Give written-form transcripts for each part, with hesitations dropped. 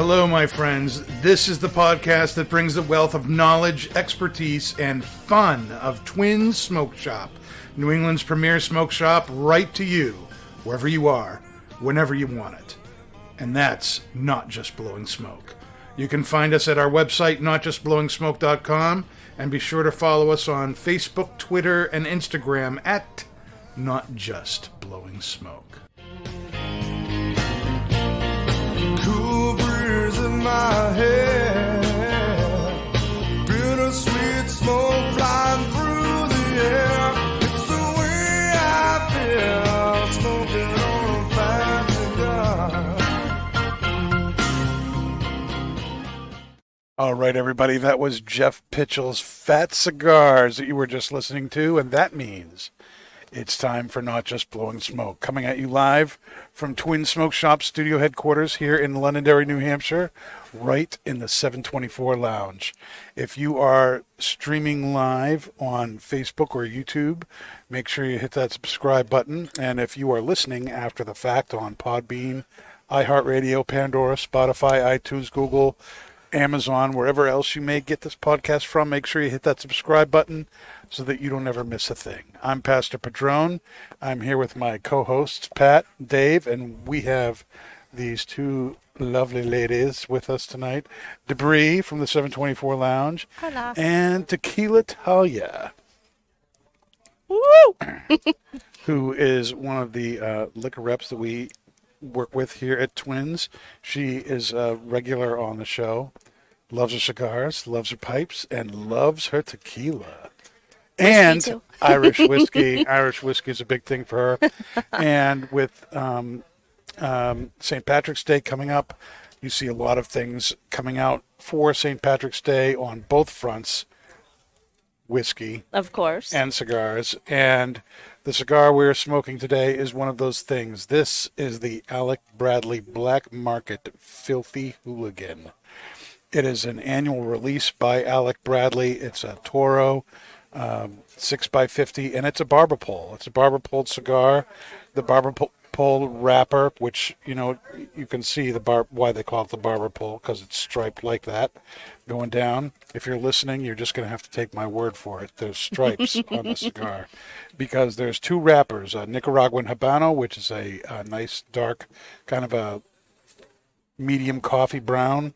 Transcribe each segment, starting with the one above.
Hello, my friends. This is the podcast that brings the wealth of knowledge, expertise, and fun of Twins Smoke Shop, New England's premier smoke shop, right to you, wherever you are, whenever you want it. And that's not just blowing smoke. You can find us at our website, notjustblowingsmoke.com, and be sure to follow us on Facebook, Twitter, and Instagram at Not Just Blowing Smoke. Cool breeze in my head, bittersweet smoke flying through the air. It's the way I feel, smoking on a fat cigar. All right, everybody, that was Jeff Pitchell's Fat Cigars that you were just listening to, and that means it's time for Not Just Blowing Smoke, coming at you live from Twin Smoke Shop studio headquarters here in Londonderry, New Hampshire, right in the 724 Lounge. If you are streaming live on Facebook or YouTube, make sure you hit that subscribe button. And if you are listening after the fact on Podbean, iHeartRadio, Pandora, Spotify, iTunes, Google, Amazon, wherever else you may get this podcast from, make sure you hit that subscribe button so that you don't ever miss a thing. I'm Pastor Padron. I'm here with my co-hosts, Pat, Dave, and we have these two lovely ladies with us tonight. Debris from the 724 Lounge. Hello. And Tequila Talia. Woo! Who is one of the liquor reps that we work with here at Twins. She is a regular on the show, loves her cigars, loves her pipes, and loves her tequila. And too. Irish whiskey. Irish whiskey is a big thing for her. And with St. Patrick's Day coming up, you see a lot of things coming out for St. Patrick's Day on both fronts, whiskey Of course. and cigars. And the cigar we're smoking today is one of those things. This is the Alec Bradley Black Market Filthy Hooligan. It is an annual release by Alec Bradley. It's a Toro 6x50, and it's a Barber pole. It's a Barber pole cigar. The Barber pole wrapper, which, you know, you can see why they call it the Barber pole, because it's striped like that going down. If you're listening, you're just going to have to take my word for it. There's stripes on the cigar because there's two wrappers, a Nicaraguan Habano, which is a nice dark kind of a medium coffee brown,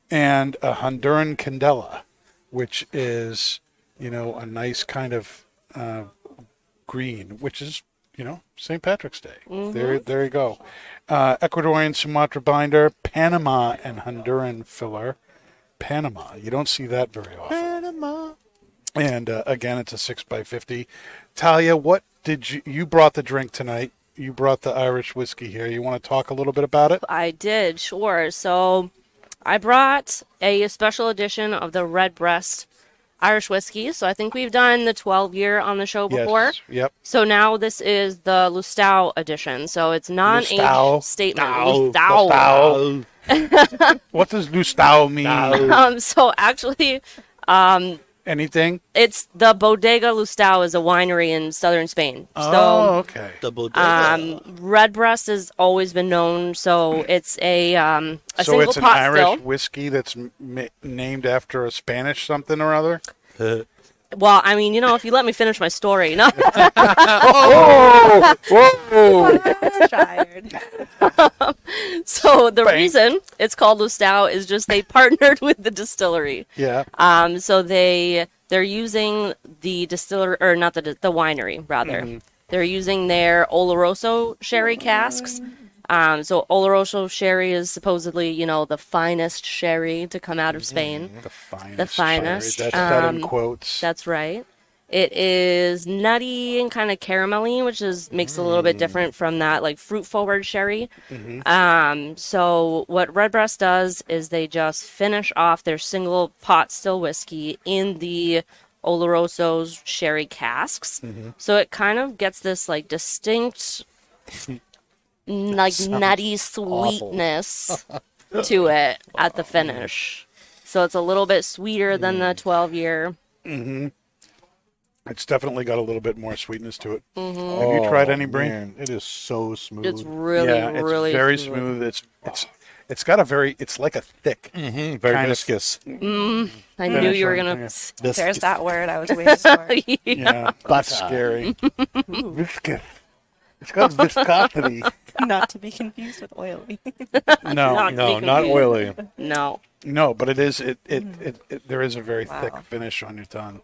and a Honduran Candela, which is, you know, a nice kind of green, which is, you know, St. Patrick's Day. Mm-hmm. There you go. Ecuadorian Sumatra binder, Panama and Honduran filler. Panama. You don't see that very often. Panama. And again, it's a 6x50. Talia, what did you brought the drink tonight? You brought the Irish whiskey here. You want to talk a little bit about it? I did, sure. So I brought a special edition of the Redbreast Irish whiskey. So I think we've done the 12-year on the show before. Yes. Yep. So now this is the Lustau edition. So it's non-age Lustau. statement. Lustau. What does Lustau mean? So actually, Anything? it's the Bodega Lustau is a winery in southern Spain. Oh, okay. The bodega. Redbreast has always been known, so it's a So single it's an pot Irish still. whiskey that's named after a Spanish something or other? Well, I mean, you know, if you let me finish my story, no. Oh! Whoa! Tired. So the reason it's called Lustau is just they partnered with the distillery. Yeah. So they're using the distiller, or not the winery rather. Mm-hmm. They're using their Oloroso sherry casks. So Oloroso sherry is supposedly, you know, the finest sherry to come out of Spain. The finest. The finest. That's that in quotes. That's right. It is nutty and kind of caramelly, which makes it a little bit different from that like fruit forward sherry. So what Redbreast does is they just finish off their single pot still whiskey in the Oloroso's sherry casks. So it kind of gets this like distinct like nutty sweetness to it at the finish. So it's a little bit sweeter than the 12-year. It's definitely got a little bit more sweetness to it. Mm-hmm. Have you tried any, Brie? Man, it is so smooth. It's really, Yeah, it's really very smooth. It's It's got a very, it's like a thick, Very kind of- viscous. I knew Finish you were on- gonna. yeah. There's that word I was waiting for. Yeah, that's scary. Viscous. It's got viscosity. Not to be confused with oily. No, Not- No, be not confused. oily. No. no, but it is. It there is a very Wow. thick finish on your tongue.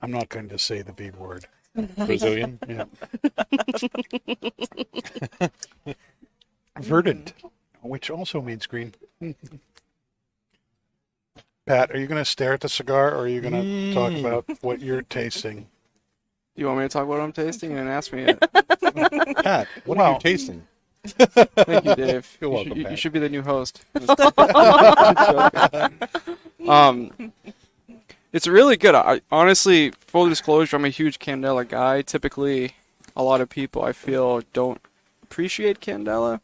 I'm not going to say the B word. Brazilian. Yeah. Verdant, which also means green. Pat, are you going to stare at the cigar, or are you going to talk about what you're tasting? You want me to talk about what I'm tasting and ask me it? Pat, what are Well- you tasting? Thank you, Dave. You're welcome, You Pat. should be the new host. It's really good. I honestly, full disclosure, I'm a huge Candela guy. Typically, a lot of people I feel don't appreciate Candela.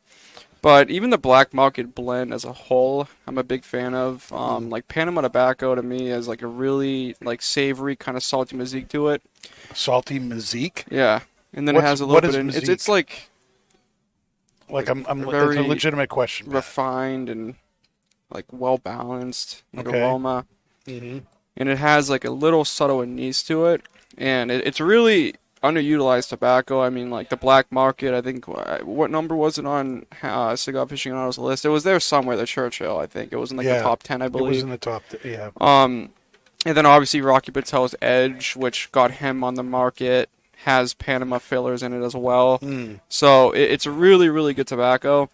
But even the black market blend as a whole, I'm a big fan of. Like Panama Tobacco to me is like a really like savory kind of salty Mazik to it. Salty Mazik? Yeah, and then What's- it has a what little is bit. It's Mazik? like Like it's a Very legitimate question. Pat. refined and like well balanced like Okay. aroma, Mm-hmm. and it has like a little subtle anise to it, and it's really underutilized tobacco. I mean, like the black market. I think what number was it on Cigar Aficionado's list? It was there somewhere. The Churchill. I think it was in like the top 10. I It was believe. in the top. Yeah. And then obviously Rocky Patel's Edge, which got him on the market, has Panama fillers in it as well. So it's a really, really good tobacco.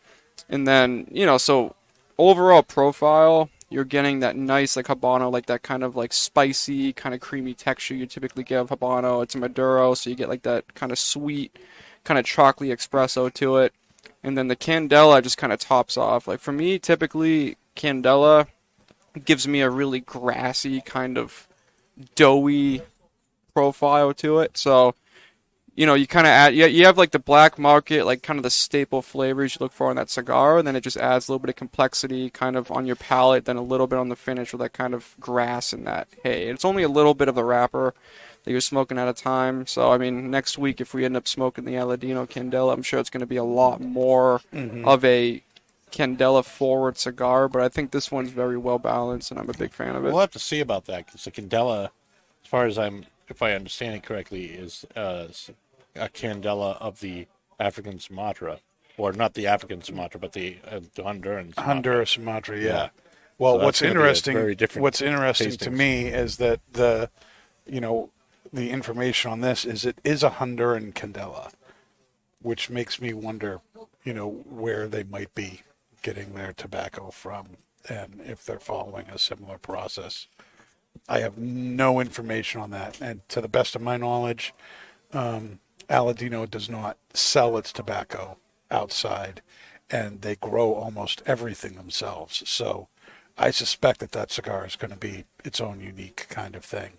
And then, so overall profile, you're getting that nice like Habano, like that kind of like spicy, kind of creamy texture you typically get of Habano. It's a Maduro, so you get like that kind of sweet, kind of chocolatey espresso to it. And then the Candela just kind of tops off. Like for me, typically Candela gives me a really grassy kind of doughy profile to it. So, you kind of add, you have like the black market, like kind of the staple flavors you look for in that cigar, and then it just adds a little bit of complexity kind of on your palate, then a little bit on the finish with that kind of grass and that hay. It's only a little bit of the wrapper that you're smoking at a time. So, I mean, next week if we end up smoking the Aladino Candela, I'm sure it's going to be a lot more of a Candela forward cigar, but I think this one's very well balanced, and I'm a big fan of it. We'll have to see about that because the Candela, as far as if I understand it correctly, is a Candela of the African Sumatra, or not the African Sumatra, but the Honduran Sumatra. Honduras, Sumatra, yeah. Yeah. Well, So that's what's gonna be a interesting, very different what's interesting to tastings. me is that the information on this is it is a Honduran Candela, which makes me wonder, where they might be getting their tobacco from and if they're following a similar process. I have no information on that, and to the best of my knowledge, Aladino does not sell its tobacco outside, and they grow almost everything themselves. So I suspect that cigar is going to be its own unique kind of thing.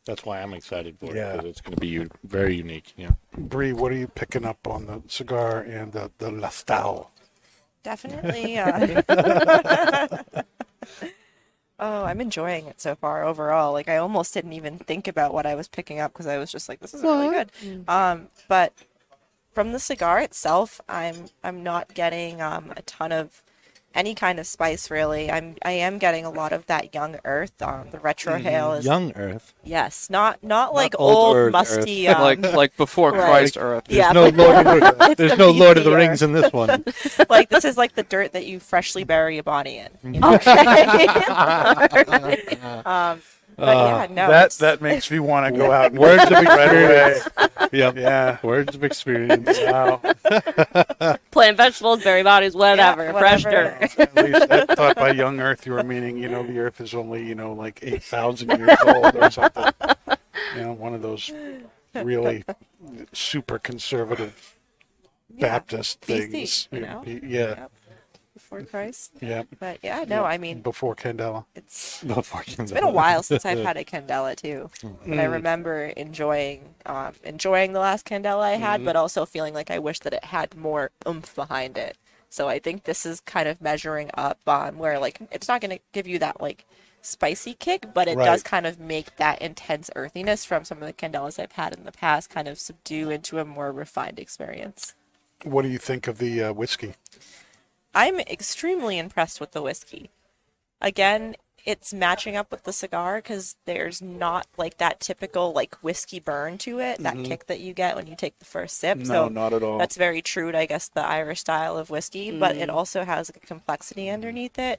That's why I'm excited for it, Yeah. because it's going to be very unique. Yeah. Bree, what are you picking up on the cigar and the Lustau? Definitely. Oh, I'm enjoying it so far overall. Like I almost didn't even think about what I was picking up because I was just like, this is really good. But from the cigar itself, I'm not getting a ton of any kind of spice really. I am getting a lot of that young earth. The retrohale is Young Earth. yes, not like old old earth, musty. like before Right. Christ Earth. Yeah, There's no Lord of the easier. Rings in this one. like this is like the dirt that you freshly bury a body in. You know? But yeah, no. it's- That makes me want to go out and Words of right away. experience. Yep. Yeah. Words of experience. Wow. Plant vegetables, berry bodies, whatever. Fresh whatever. dirt. At least I thought by young Earth you were meaning, the Earth is only, like 8,000 years old or something. One of those really super conservative Baptist BC, things. you know? Yeah. Yep. Before Christ. Yeah. But yeah, no, I mean, Before Candela. it's It's been a while since I've had a Candela too. But I remember enjoying the last Candela I had, but also feeling like I wish that it had more oomph behind it. So I think this is kind of measuring up on where like it's not going to give you that like spicy kick, but it Right. does kind of make that intense earthiness from some of the Candelas I've had in the past kind of subdue into a more refined experience. What do you think of the whiskey? I'm extremely impressed with the whiskey. Again, it's matching up with the cigar because there's not like that typical like whiskey burn to it, that kick that you get when you take the first sip. No, So not at all. that's very true to, I guess, the Irish style of whiskey, but it also has like a complexity underneath it,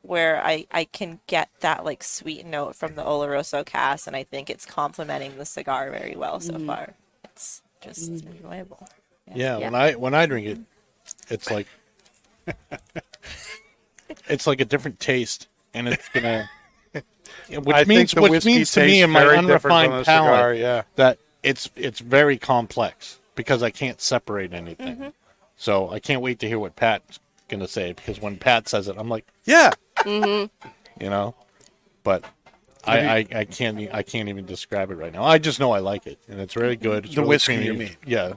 where I can get that like sweet note from the Oloroso cask, and I think it's complementing the cigar very well so far. It's just enjoyable. Yeah, Yeah. when I drink it, it's like it's like a different taste, and it's gonna. Which I means think the which whiskey means to me tastes in my very different from unrefined the palate cigar, yeah. that it's very complex because I can't separate anything. So I can't wait to hear what Pat's gonna say, because when Pat says it, I'm like, yeah, you know. But I can't even describe it right now. I just know I like it, and it's really good. It's The really whiskey, creamy. you mean? Yeah.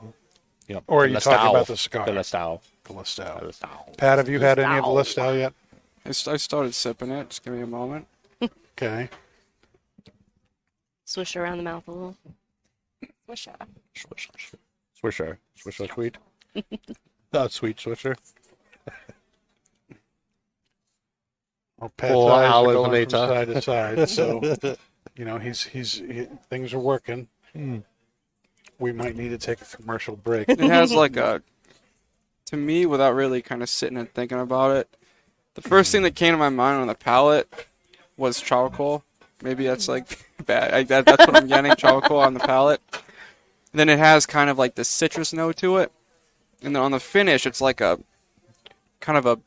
You know, Or are the you talking Lustau. about the cigar? The Lustau. The Lustau. The Lustau. Pat, have you had any of the Lustau yet? I started sipping it. Just give me a moment. Okay. Swish around the mouth a little. Wish I- Swisher. Swisher sweet. That's sweet Swisher. Well, Pat's 4 eyes are hours going later. from side to side, so you know things are working. We might need to take a commercial break. It has like a, to me, without really kind of sitting and thinking about it, the first thing that came to my mind on the palate was charcoal. Maybe that's like bad. That's what I'm getting, charcoal on the palate. And then it has kind of like the citrus note to it. And then on the finish, it's like a kind of a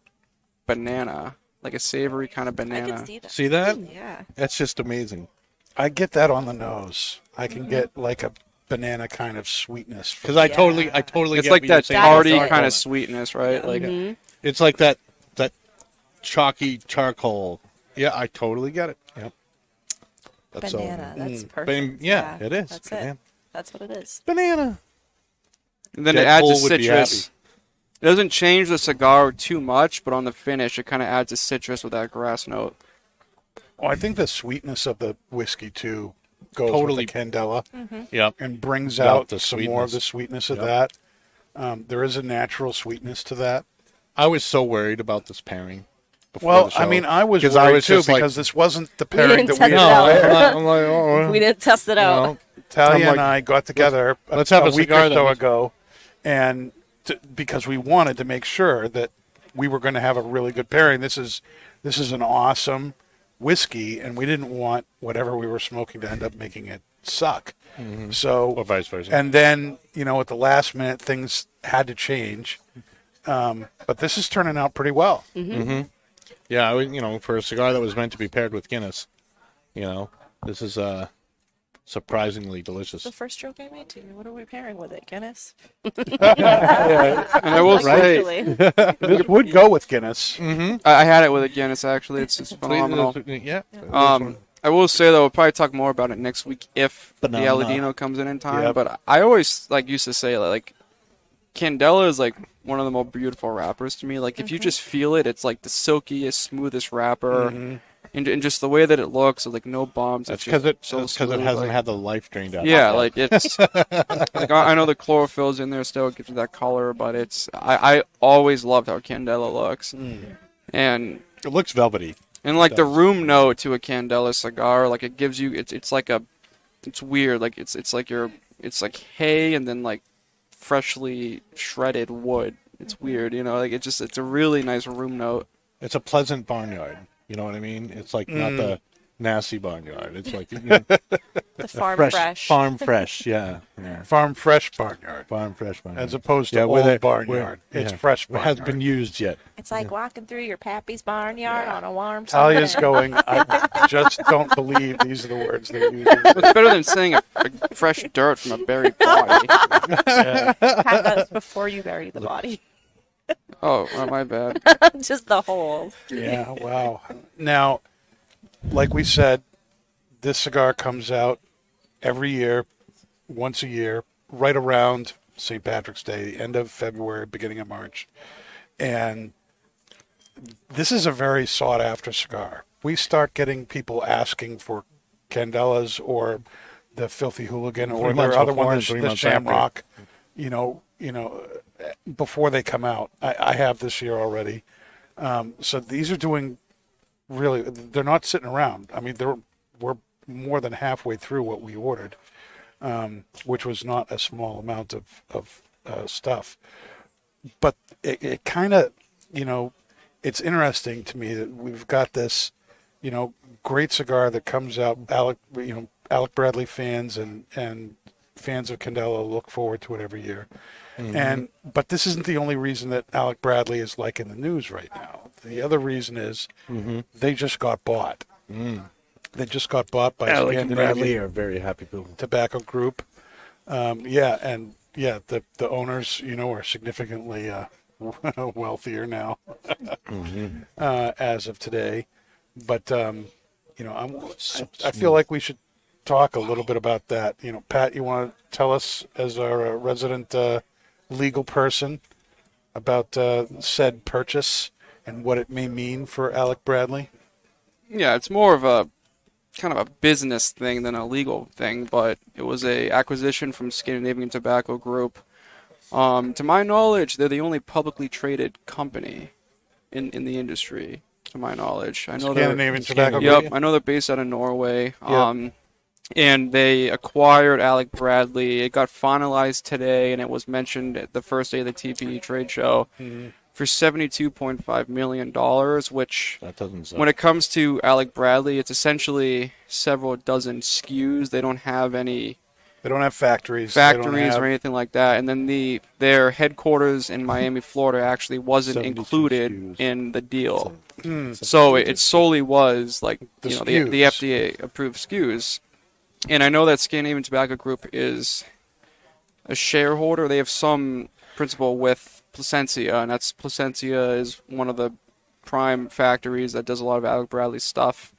banana, like a savory kind of I banana. can see that. See that? Yeah. That's just amazing. I get that on the nose. I can get like a banana kind of sweetness. from Because I it. totally It's get like what you're that saying. tarty That's kind it. of sweetness, right? Like It's like that chalky charcoal. Yeah, I totally get it. Yep. That's Banana. so. That's perfect. Yeah, it is. That's Banana. it. That's what it is. Banana. And then it adds the Deadpool would be citrus. It doesn't change the cigar too much, but on the finish, it kind of adds a citrus with that grass note. Well, I think the sweetness of the whiskey too goes Totally. with the Candela Yep. and brings Yep, out the some more of the sweetness. sweetness of that. There is a natural sweetness to that. I was so worried about this pairing. before Well, the show. I mean, I was 'Cause worried was too just like- because this wasn't the pairing didn't that we test it had. out. I'm like, oh, We didn't test it out. know. Talia I'm and I got together let's have a a week cigar or so then. ago, and because we wanted to make sure that we were going to have a really good pairing. This is an awesome whiskey, and we didn't want whatever we were smoking to end up making it suck. So, Or vice versa. and then at the last minute, things had to change. But this is turning out pretty well. Yeah, for a cigar that was meant to be paired with Guinness, this is surprisingly delicious. The first joke I made to you. What are we pairing with it? Guinness? And I will say, Actually. This would go with Guinness. I had it with a Guinness, actually. It's phenomenal. Yeah. I will say, though, we'll probably talk more about it next week if the Banana. Aladino comes in time. Yep. But I always used to say, Candela is one of the most beautiful wrappers to me. Like, if you just feel it, it's like the silkiest, smoothest wrapper. And just the way that it looks, so, no bumps. That's it's because just it smooth, hasn't had the life drained out. Yeah, of it. it's I know the chlorophyll's in there still, it gives it that color, but I always loved how Candela looks, and It looks velvety. the room note to a Candela cigar, it gives you it's weird, it's like hay and then freshly shredded wood. It's weird, it's a really nice room note. It's a pleasant barnyard. You know what I mean? It's not the nasty barnyard. It's The farm fresh. farm fresh. Yeah. Farm fresh barnyard, Farm fresh barnyard. as opposed to where old barnyard. It's fresh It barnyard. hasn't been used yet. It's like walking through your pappy's barnyard on a warm summer. Talia's going, I just don't believe these are the words they're using. It's better than saying a fresh dirt from a buried body. Have that before you bury the body. Oh, my bad. Just the whole. Yeah, wow. Now, like we said, this cigar comes out every year, once a year, right around St. Patrick's Day, end of February, beginning of March. And this is a very sought-after cigar. We start getting people asking for Candelas or the Filthy Hooligan or 3 months their other before one, and 3 the months after. Shamrock, before they come out. I have this year already. So these are doing really. They're not sitting around. I mean, we're more than halfway through what we ordered, which was not a small amount of stuff. But it kind of, it's interesting to me that we've got this, great cigar that comes out. Alec Bradley fans and fans of Candela look forward to it every year. Mm-hmm. But this isn't the only reason that Alec Bradley is like in the news right now. The other reason is they just got bought. They just got bought by Alec and Bradley Scandinavian are very happy people. Tobacco Group. The owners, are significantly wealthier now as of today. But I feel like we should talk a little bit about that. Pat, you want to tell us, as our resident legal person, about said purchase and what it may mean for Alec Bradley? Yeah, it's more of a kind of a business thing than a legal thing, but it was a acquisition from Scandinavian Tobacco Group. To my knowledge, they're the only publicly traded company in the industry. To my knowledge, I know Scandinavian Tobacco Group. Yep, I know they're based out of Norway. Yep. And they acquired Alec Bradley. It got finalized today, and it was mentioned at the first day of the TPE trade show for $72.5 million, which, That doesn't suck. when it comes to Alec Bradley, it's essentially several dozen SKUs. They don't have any They don't have factories. They don't have- or anything like that. And then their headquarters in Miami, Florida, actually wasn't 72 included SKUs. in the deal. Mm. So it solely was like The the SKUs. FDA approved SKUs. And I know that Scandinavian Tobacco Group is a shareholder. They have some principal with Placencia, and Placencia is one of the prime factories that does a lot of Alec Bradley stuff.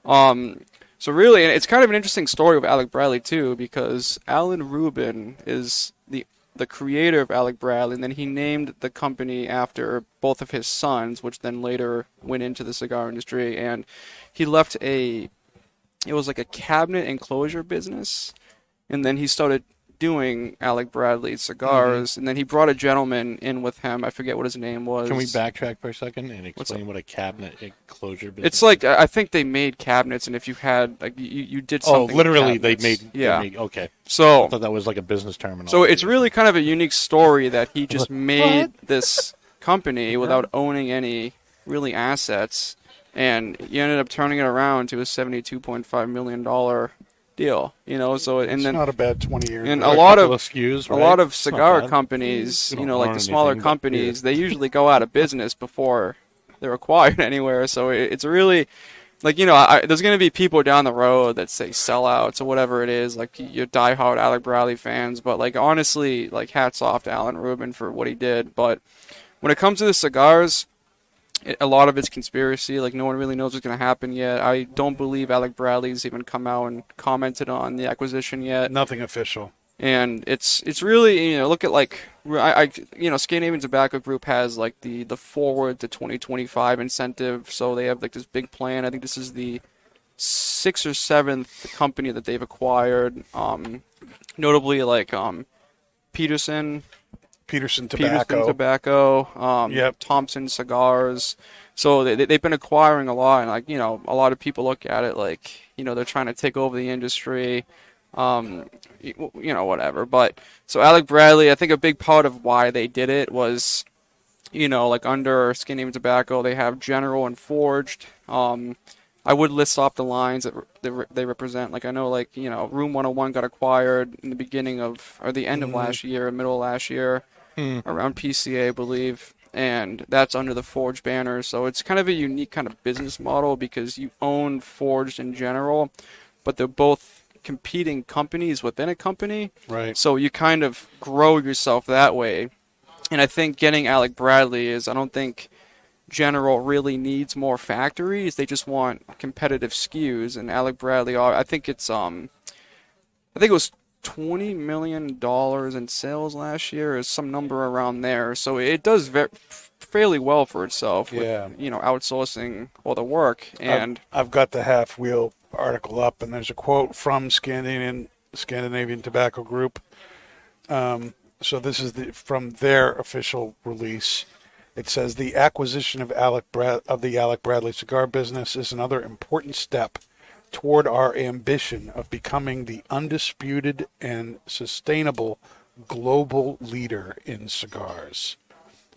So really, and it's kind of an interesting story with Alec Bradley too, because Alan Rubin is the creator of Alec Bradley, and then he named the company after both of his sons, which then later went into the cigar industry, and he left it was like a cabinet enclosure business, and then he started doing Alec Bradley cigars, and then he brought a gentleman in with him. I forget what his name was. Can we backtrack for a second and What's explain what a cabinet enclosure business? It's like, I think they made cabinets, and if you had like you did something. with literally cabinets. they made okay. So I thought that was like a business terminology. So it's really kind of a unique story that he just made this company without owning any really assets, and he ended up turning it around to a $72.5 million deal. So and It's then not a bad 20 years. and ago. a lot couple of SKUs, a right? lot of It's not cigar bad. companies, You don't like learn the smaller anything, but companies, they usually go out of business before they're acquired anywhere. So it's really like, there's going to be people down the road that say sellouts or whatever it is, like you're diehard Alec Bradley fans, but like honestly, like hats off to Alan Rubin for what he did. But when it comes to the cigars, a lot of it's conspiracy. Like no one really knows what's going to happen yet. I don't believe Alec Bradley's even come out and commented on the acquisition yet. Nothing official. And it's really, look at like Scandinavian Tobacco Group has like the forward to 2025 incentive, so they have like this big plan. I think this is the 6th or 7th company that they've acquired. Notably like Peterson Tobacco, Yep. Thompson Cigars. So they've been acquiring a lot, and like a lot of people look at it like they're trying to take over the industry. Whatever. But so Alec Bradley, I think a big part of why they did it was, like under Scandinavian Tobacco, they have General and Forged. I would list off the lines that they represent. Like I know, like Room 101 got acquired in the beginning of or the end of last year, middle of last year, around PCA, I believe. And that's under the Forged banner. So it's kind of a unique kind of business model because you own Forged in general, but they're both competing companies within a company. Right. So you kind of grow yourself that way. And I think getting Alec Bradley is, I don't think General really needs more factories. They just want competitive SKUs. And Alec Bradley, I think it was $20 million in sales last year, or some number around there. So it does fairly well for itself with, Yeah. outsourcing all the work. And I've got the Half Wheel article up, and there's a quote from Scandinavian Tobacco Group. So this is from their official release. It says the acquisition of the Alec Bradley cigar business is another important step toward our ambition of becoming the undisputed and sustainable global leader in cigars,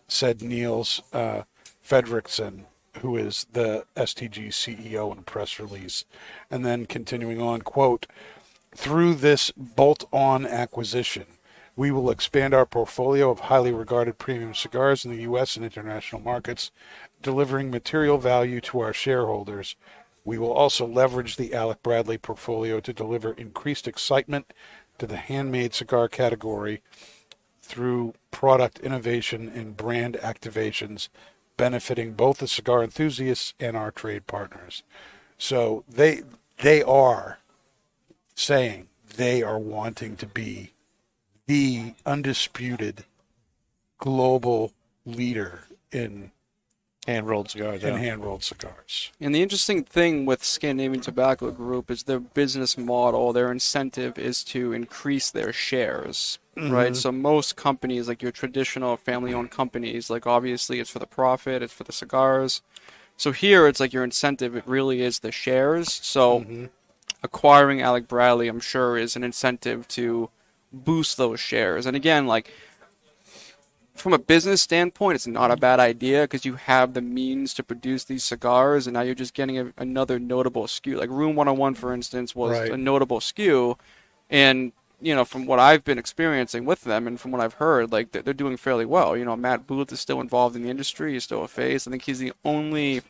said Niels Fredriksson, who is the STG CEO, in a press release. And then continuing on, quote, through this bolt-on acquisition, we will expand our portfolio of highly regarded premium cigars in the U.S. and international markets, delivering material value to our shareholders. We will also leverage the Alec Bradley portfolio to deliver increased excitement to the handmade cigar category through product innovation and brand activations, benefiting both the cigar enthusiasts and our trade partners. So they are saying they are wanting to be the undisputed global leader in Hand-rolled cigars. hand-rolled cigars. And the interesting thing with Scandinavian Tobacco Group is their business model, their incentive is to increase their shares, right? So most companies, like your traditional family-owned companies, like obviously it's for the profit, it's for the cigars. So here it's like your incentive, it really is the shares. So acquiring Alec Bradley, I'm sure, is an incentive to boost those shares. And again, like, from a business standpoint, it's not a bad idea because you have the means to produce these cigars, and now you're just getting another notable SKU. Like Room 101, for instance, was a notable SKU, and you know, from what I've been experiencing with them and from what I've heard, like they're doing fairly well. You know, Matt Booth is still involved in the industry; he's still a face. I think he's the only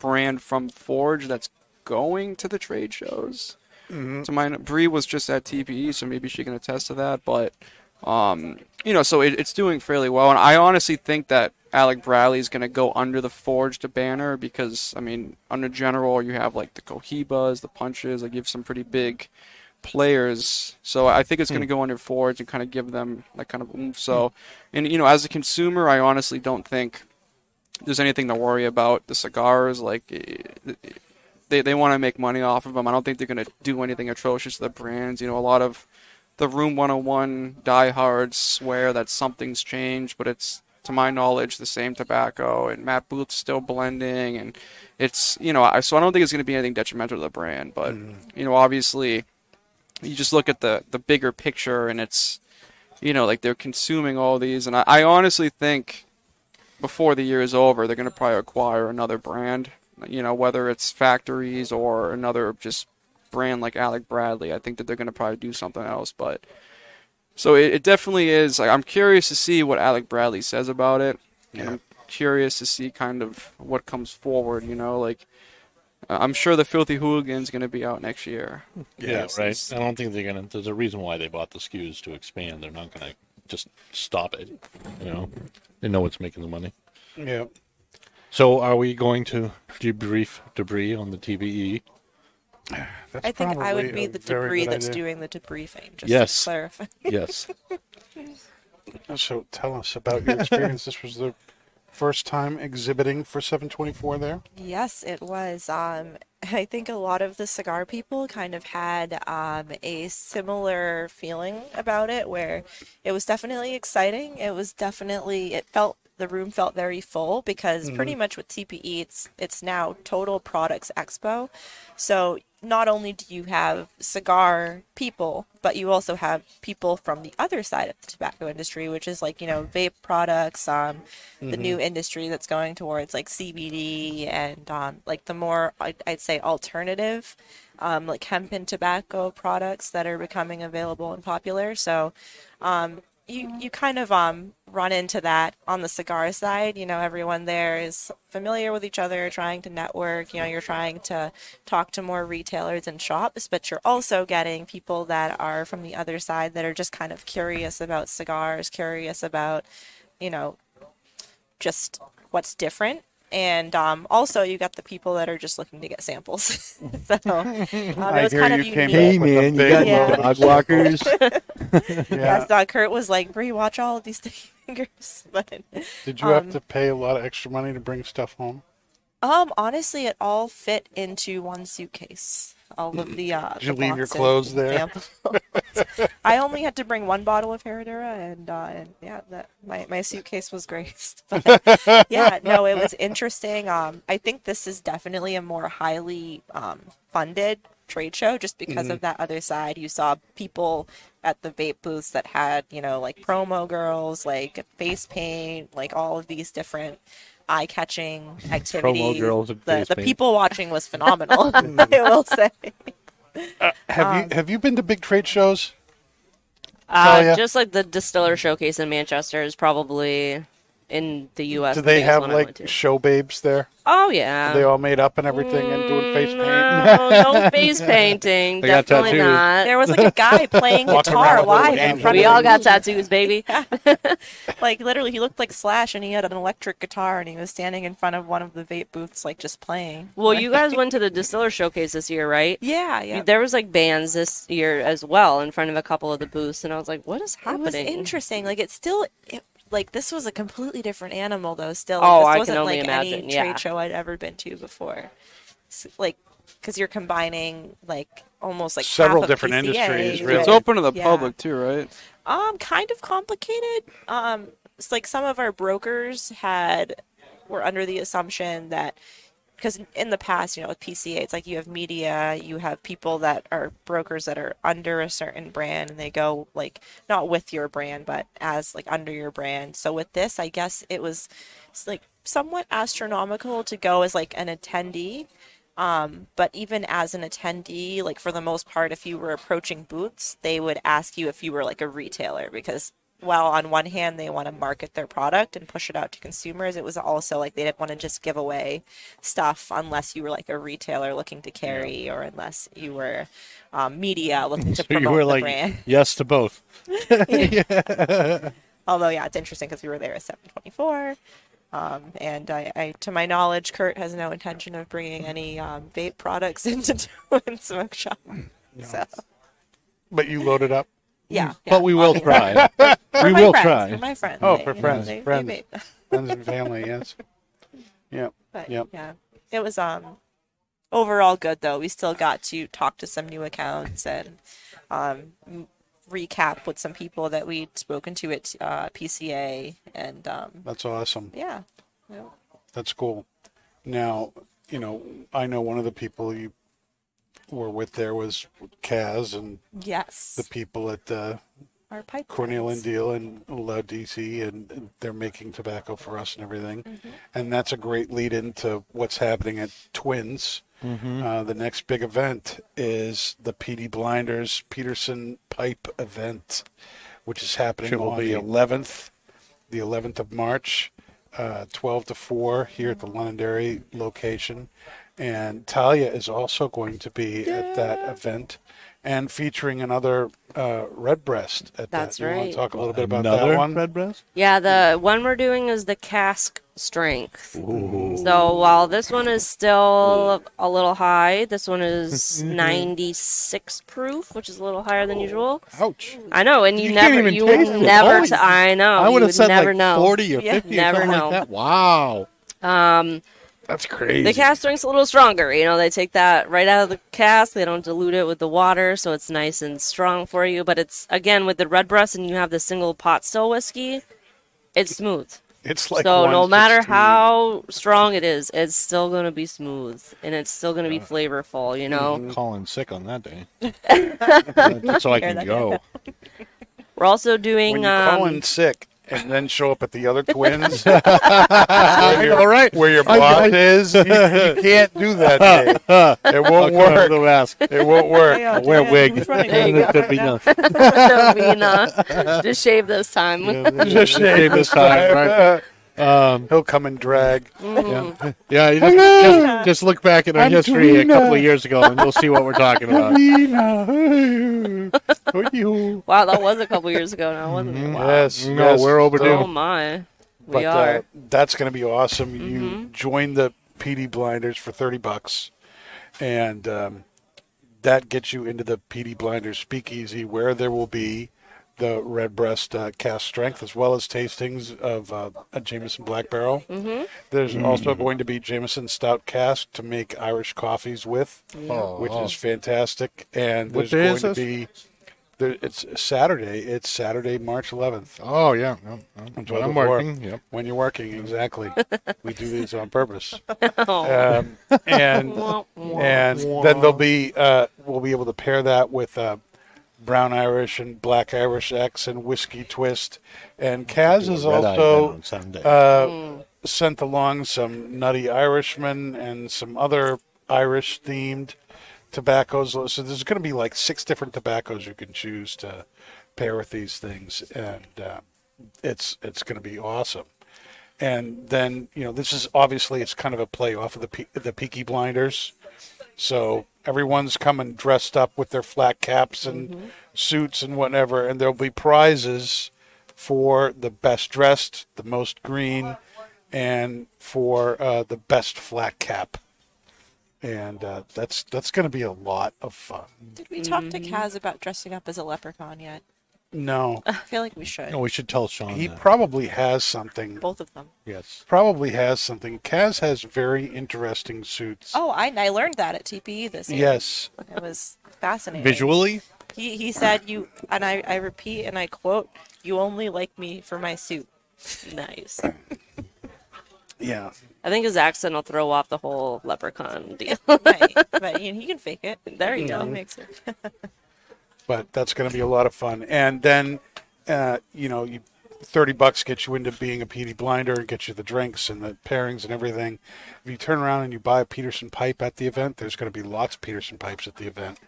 brand from Forge that's going to the trade shows. So Bree was just at TPE, so maybe she can attest to that, but. You know, so it's doing fairly well, and I honestly think that Alec Bradley is going to go under the Forged banner because, I mean, under General you have like the Cohibas, the Punches, like you have some pretty big players, so I think it's going to go under Forged and kind of give them that kind of oomph. So, and you know, as a consumer, I honestly don't think there's anything to worry about. The cigars, like they want to make money off of them. I don't think they're going to do anything atrocious to the brands. You know, a lot of the Room 101 diehards swear that something's changed, but it's, to my knowledge, the same tobacco, and Matt Booth's still blending, and it's, you know, so I don't think it's going to be anything detrimental to the brand, but, you know, obviously, you just look at the bigger picture, and it's, you know, like they're consuming all these, and I honestly think before the year is over, they're going to probably acquire another brand, you know, whether it's factories or another just brand like Alec Bradley. I think that they're going to probably do something else, but so it definitely is. Like, I'm curious to see what Alec Bradley says about it, and I'm curious to see kind of what comes forward. You know, like I'm sure the Filthy Hooligan's going to be out next year. Yeah, right. I don't think they're going to. There's a reason why they bought the SKUs to expand. They're not going to just stop it. You know, they know what's making the money. Yeah. So, are we going to debrief debris on the TBE? I think I would be the debris that's doing the debriefing. Just to clarify. Yes. So tell us about your experience. This was the first time exhibiting for 724 there? Yes, it was. I think a lot of the cigar people kind of had a similar feeling about it, where it was definitely exciting. The room felt very full because pretty much with TPE, it's now Total Products Expo. So not only do you have cigar people, but you also have people from the other side of the tobacco industry, which is like, you know, vape products, the new industry that's going towards like CBD and like the more, I'd say, alternative, like hemp and tobacco products that are becoming available and popular. So you kind of run into that on the cigar side. You know, everyone there is familiar with each other, trying to network. You know, you're trying to talk to more retailers and shops, but you're also getting people that are from the other side that are just kind of curious about cigars, curious about, you know, just what's different. And also, you got the people that are just looking to get samples. So it was kind of unique. Hey, man, you got dog walkers. Yes, Kurt was like, Bree, watch all of these sticky fingers. But, did you have to pay a lot of extra money to bring stuff home? Honestly, it all fit into one suitcase. All of the Did you leave your clothes there? I only had to bring one bottle of Herradura, and yeah, that my suitcase was graced. But yeah, no, it was interesting. I think this is definitely a more highly funded trade show just because of that other side. You saw people at the vape booths that had, like promo girls, like face paint, like all of these different eye-catching activities. Promo girls and the face the paint. people watching was phenomenal, I will say. Have you been to big trade shows? Talia? Just like the Distiller Showcase in Manchester is probably in the U.S. Do the they biggest have one I went like to. show babes there? Oh yeah. Are they all made up and everything and doing face paint? No face painting. They got Definitely tattoos. not. There was like a guy playing Walking guitar around with live little in hands. front We of all me. got tattoos, baby. Like literally, he looked like Slash, and he had an electric guitar, and he was standing in front of one of the vape booths, like just playing. Well, you guys went to the Distiller Showcase this year, right? Yeah, yeah. There was like bands this year as well in front of a couple of the booths, and I was like, "What is It was happening?" interesting. Like like this was a completely different animal, though. Still, Oh, like, this I can wasn't only like imagine, any yeah. trade show I'd ever been to before. Like, because you're combining like almost like Several half of different PCA industries, with- really. It's open to the Yeah. public too, right? Kind of complicated. It's like some of our brokers were under the assumption that because in the past, with PCA, it's like you have media, you have people that are brokers that are under a certain brand, and they go like not with your brand, but as like under your brand. So with this, I guess it's like somewhat astronomical to go as like an attendee. But even as an attendee, like for the most part, if you were approaching booths, they would ask you if you were like a retailer because while on one hand they want to market their product and push it out to consumers, it was also like they didn't want to just give away stuff unless you were like a retailer looking to carry or unless you were media looking to So promote you were the like, brand. yes to both. Although, yeah, it's interesting because we were there at 724. And I, to my knowledge, Kurt has no intention of bringing any vape products into Twin Smoke Shop. So, But you loaded up? yeah. But we will try. For We my will friends, try. For my friends. Oh, They- for friends, they friends. vape. Friends and family, yes. Yeah. But Yep. yeah, it was overall good though. We still got to talk to some new accounts and recap with some people that we'd spoken to at PCA and That's awesome. yeah. That's cool. Now, I know one of the people you were with there was Kaz and Yes. the people at Our pipe Cornell and friends. Deal and La DC, and they're making tobacco for us and everything. Mm-hmm. And that's a great lead into what's happening at Twins. The next big event is the PD Blinders Peterson Pipe event, which is happening Triple on B. the 11th of March, 12 to 4 here at the Londonderry location. And Talia is also going to be at that event and featuring another Redbreast at That's that. You want right. to talk a little bit about Another that one? red breast? Yeah, the one we're doing is the cask strength. So while this one is still a little high, this one is 96 proof, which is a little higher than usual. Ouch. I know, and you can't never, even you taste would it. never, Holy- I know, I would you have said never like know. 40 or Yeah. 50 or Never something know. like that. Wow. That's crazy. The cask strength's a little stronger. They take that right out of the cask. They don't dilute it with the water, so it's nice and strong for you. But it's, again, with the Redbreast and you have the single pot still whiskey, it's smooth. It's like So no matter 116. how strong it is, it's still going to be smooth. And it's still going to be flavorful, Calling sick on that day. Just so I can go. We're also doing... When you call in sick and then show up at the other Twins All right. where your boss is, you can't do that day. It won't work. The mask. It won't work. I'll wear a wig. Who's running? There you go. Could be done. just shave this time. Just shave this time, right? He'll come and drag. Yeah, you just look back at our history a couple of years ago, and you'll see what we're talking about. Wow, that was a couple years ago now, wasn't it? Wow. Yes. No, yes. we're overdue. Oh my. We But are. that's going to be awesome. You join the PD Blinders for $30, and that gets you into the PD Blinders Speakeasy, where there will be the Redbreast cask strength, as well as tastings of a Jameson Black Barrel. There's also going to be Jameson Stout cask to make Irish coffees with, which is fantastic. And What there's day going is to this? be It's Saturday. It's Saturday, March 11th. Oh yeah, I'm when I'm working. Yep. When you're working, exactly. We do these on purpose. Oh. And then there'll be we'll be able to pair that with Brown Irish and Black Irish X and Whiskey Twist. And Kaz has Red Eye also on Sunday. sent along some Nutty Irishman and some other Irish themed tobaccos. So there's going to be like 6 different tobaccos you can choose to pair with these things, and it's going to be awesome. And then this is obviously it's kind of a play off of the Peaky Blinders, so everyone's coming dressed up with their flat caps and suits and whatever, and there'll be prizes for the best dressed, the most green, and for the best flat cap. And that's going to be a lot of fun. Did we talk to Kaz about dressing up as a leprechaun yet? No, I feel like we should. No, we should tell Sean. he that. probably has something. Both of them. Yes. Probably has something. Kaz has very interesting suits. Oh, I learned that at TPE this year. Yes. It was fascinating. Visually, He said you, and I repeat and I quote, "You only like me for my suit." Nice. Yeah. I think his accent will throw off the whole leprechaun deal. Right. But he can fake it. There you go. He makes it. But that's going to be a lot of fun. And then, you $30 gets you into being a PD blinder and gets you the drinks and the pairings and everything. If you turn around and you buy a Peterson pipe at the event, there's going to be lots of Peterson pipes at the event.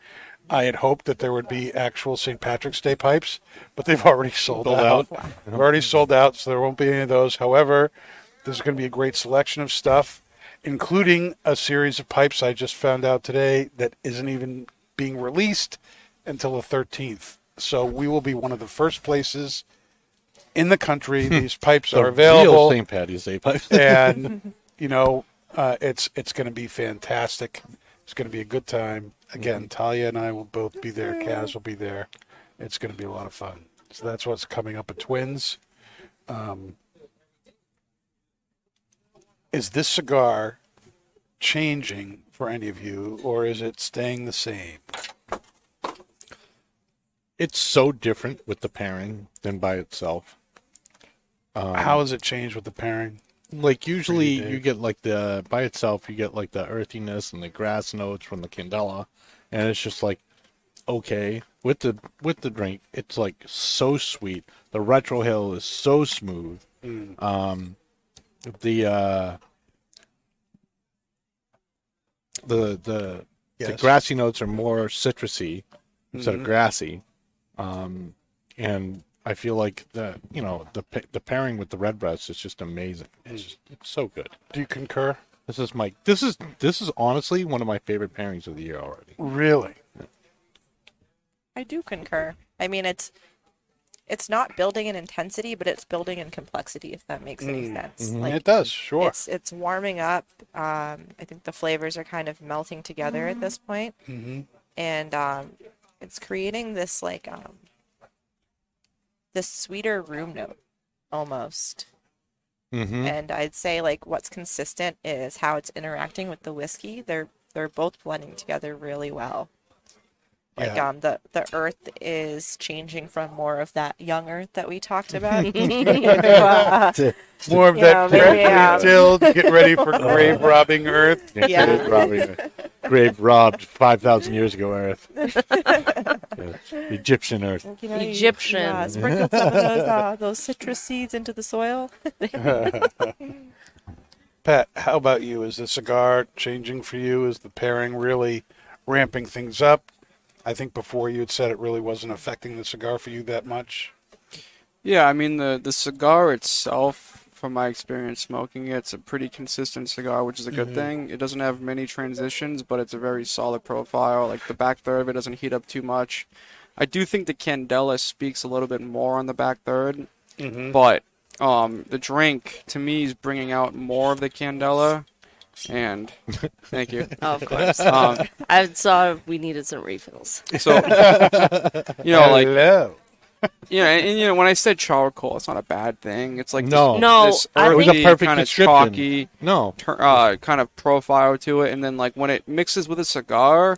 I had hoped that there would be actual St. Patrick's Day pipes, but they've already sold out. They've already sold out, so there won't be any of those. However, there's going to be a great selection of stuff, including a series of pipes I just found out today that isn't even being released until the 13th. So we will be one of the first places in the country. These pipes are available. Real St. Patty's Day pipes. And, it's going to be fantastic. It's going to be a good time. Again, Talia and I will both be there. Kaz will be there. It's going to be a lot of fun. So that's what's coming up at Twins. Is this cigar changing for any of you, or is it staying the same? It's so different with the pairing than by itself. How has it changed with the pairing? Like usually Pretty you big. get like by itself you get like the earthiness and the grass notes from the Candela, and it's just like okay. With the drink, it's like so sweet. The retro hill is so smooth. The Yes. grassy notes are more citrusy instead of grassy, and I feel like the pairing with the redbreast is just amazing. It's so good. Do you concur? This is honestly one of my favorite pairings of the year already. Really? I do concur. I mean, it's not building in intensity, but it's building in complexity, if that makes any sense. Like, It does, sure. it's warming up. I think the flavors are kind of melting together at this point. And it's creating this like this sweeter room note almost. And I'd say like what's consistent is how it's interacting with the whiskey. They're both blending together really well. Like Yeah. the earth is changing from more of that young earth that we talked about. More of You that know, maybe, freshly tilled, get ready for grave robbing earth. Yeah. Grave robbed 5,000 years ago, Earth. Egyptian Earth. You know, Egyptian. Yeah, sprinkle some of those citrus seeds into the soil. Pat, how about you? Is the cigar changing for you? Is the pairing really ramping things up? I think before you had said it really wasn't affecting the cigar for you that much. Yeah, I mean the cigar itself, from my experience smoking it, it's a pretty consistent cigar, which is a good thing. It doesn't have many transitions, but it's a very solid profile. Like the back third of it doesn't heat up too much. I do think the Candela speaks a little bit more on the back third, but the drink to me is bringing out more of the Candela. And thank you. Oh, of course. I saw we needed some refills. So like Hello. and when I said charcoal, it's not a bad thing. It's like No. this I earthy, think- It was a perfect kind of description. chalky, kind of profile to it, and then like when it mixes with a cigar,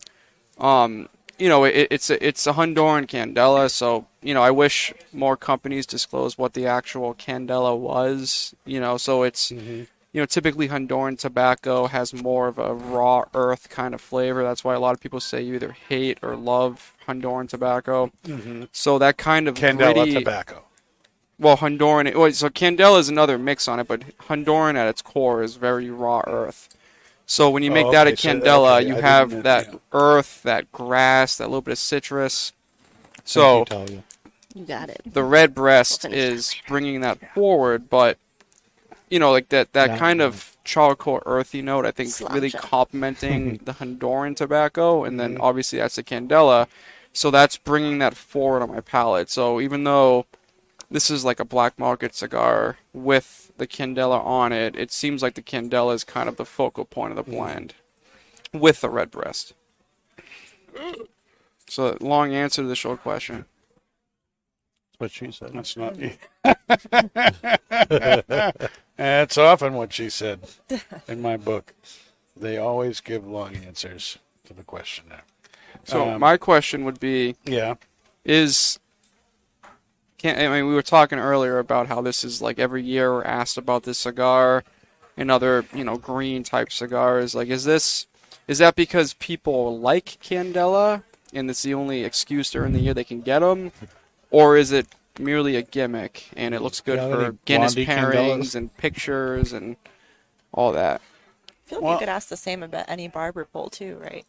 it's a Honduran Candela, so I wish more companies disclose what the actual Candela was. So it's typically Honduran tobacco has more of a raw earth kind of flavor. That's why a lot of people say you either hate or love Honduran tobacco. So that kind of Candela gritty, tobacco. well, Honduran. So Candela is another mix on it, but Honduran at its core is very raw earth. So when you make that a Candela, you have that earth, that grass, that little bit of citrus. So You got it. the red breast is bringing that forward, but like that kind of charcoal earthy note, I think, really complementing the Honduran tobacco, and then obviously that's the Candela. So that's bringing that forward on my palate. So even though this is like a black market cigar with the Candela on it, it seems like the Candela is kind of the focal point of the blend with the red breast. So long answer to the short question. That's what she said. That's not me. That's often what she said in my book. They always give long answers to the question there. So my question would be, we were talking earlier about how this is like every year we're asked about this cigar and other, green type cigars. Like, is that because people like Candela and it's the only excuse during the year they can get them? Or is it merely a gimmick and it looks good for Guinness pairings and pictures and all that? I feel like you could ask the same about any Barber poll too, right?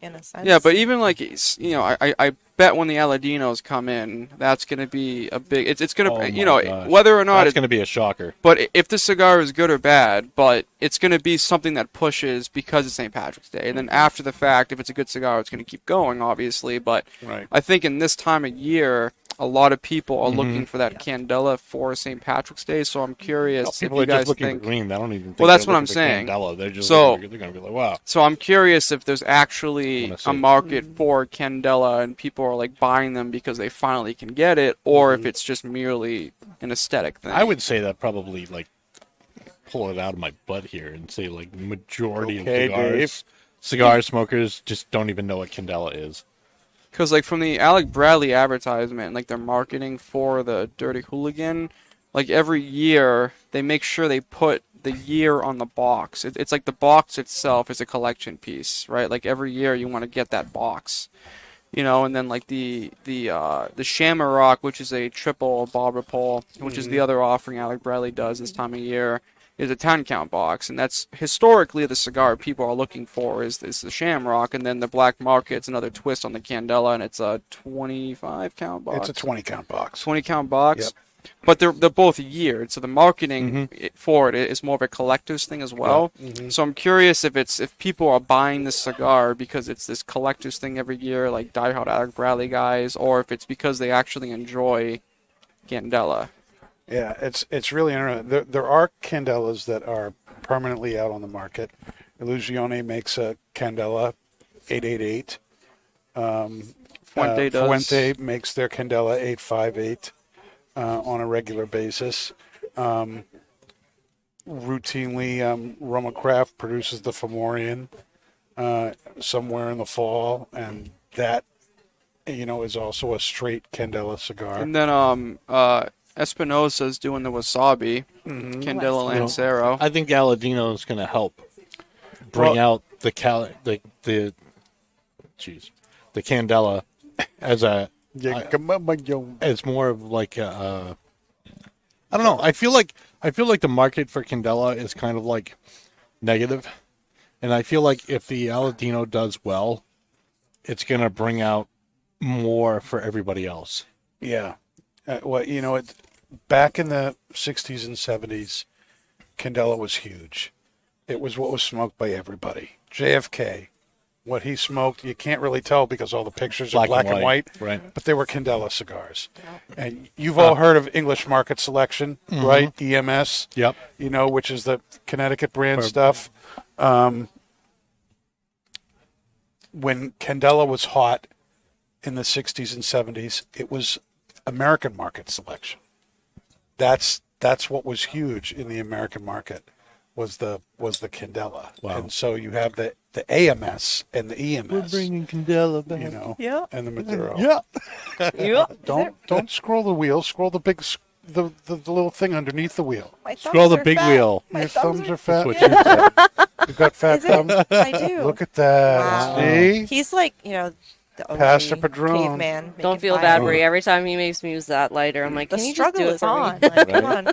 In a sense. Yeah, but even like I bet when the Aladinos come in, that's going to be a big. It's going to whether or not it's going to be a shocker. But if the cigar is good or bad, but it's going to be something that pushes because it's St. Patrick's Day, and then after the fact, if it's a good cigar, it's going to keep going, obviously. But I think in this time of year, a lot of people are looking for that Candela for St. Patrick's Day. So I'm curious people if are you just guys looking think. for green. They don't even. Think Well, that's they're what I'm looking for saying. Candela. They're just So they're going to be like, wow. So I'm curious if there's actually a market for Candela and people are like buying them because they finally can get it, or if it's just merely an aesthetic thing. I would say that probably like pull it out of my butt here and say like majority of cigar smokers just don't even know what Candela is. Because like from the Alec Bradley advertisement, like their marketing for the Dirty Hooligan, like every year they make sure they put the year on the box. It's like the box itself is a collection piece, right? Like every year you want to get that box, and then like the Shamrock, which is a triple Barber pole, which is the other offering Alec Bradley does this time of year, is a 10 count box, and that's historically the cigar people are looking for is the Shamrock, and then the black market's another twist on the Candela, and it's a 25 count box. It's a 20 count box. 20 count box. Yep. But they're both yeared, so the marketing for it is more of a collector's thing as well. So I'm curious if people are buying this cigar because it's this collector's thing every year, like diehard Alec Bradley guys, or if it's because they actually enjoy Candela. Yeah, it's really interesting. There are Candelas that are permanently out on the market. Illusione makes a Candela 888. Fuente does. Fuente makes their Candela 858 on a regular basis. Routinely, Roma Craft produces the Fomorian somewhere in the fall, and that is also a straight Candela cigar. And then Espinosa's doing the Wasabi, Candela Lancero. I think Aladino is going to help bring out the Candela as as more of like a I don't know. I feel like the market for Candela is kind of like negative, and I feel like if the Aladino does well, it's going to bring out more for everybody else. Yeah. Back in the 60s and 70s, Candela was huge. It was what was smoked by everybody. JFK, what he smoked, you can't really tell because all the pictures are black and white. Right. But they were Candela cigars. And you've all heard of English Market Selection, right? EMS. Yep. Which is the Connecticut brand stuff. When Candela was hot in the 60s and 70s, it was American Market Selection. That's what was huge in the American market was the Candela. Wow. And so you have the the AMS and the EMS. We're bringing Candela back. You know, Yeah. and the Maduro. Yeah. Yeah. Don't scroll the wheel. Scroll the big, the little thing underneath the wheel. My Scroll thumbs the are big fat. wheel. My Your thumbs are fat. That's what you said. You've got fat Is thumbs. it? I do. Look at that. Wow. See? He's like, the OG Pastor Padron. caveman. Don't making feel fire. bad, Brie. Every time he makes me use that lighter, I'm like, The can you just struggle do it is for on. me? Like, come on.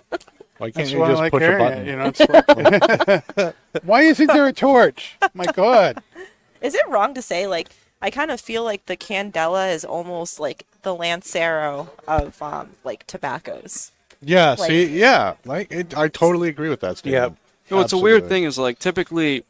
Why can't That's you why I just like push a carrying button? it. You know, it's like, why isn't there a torch? My God. Is it wrong to say, like, I kind of feel like the Candela is almost like the Lancero of, like, tobaccos. Yeah, Like- see, yeah. I totally agree with that statement. No, it's a weird Absolutely. thing is like typically,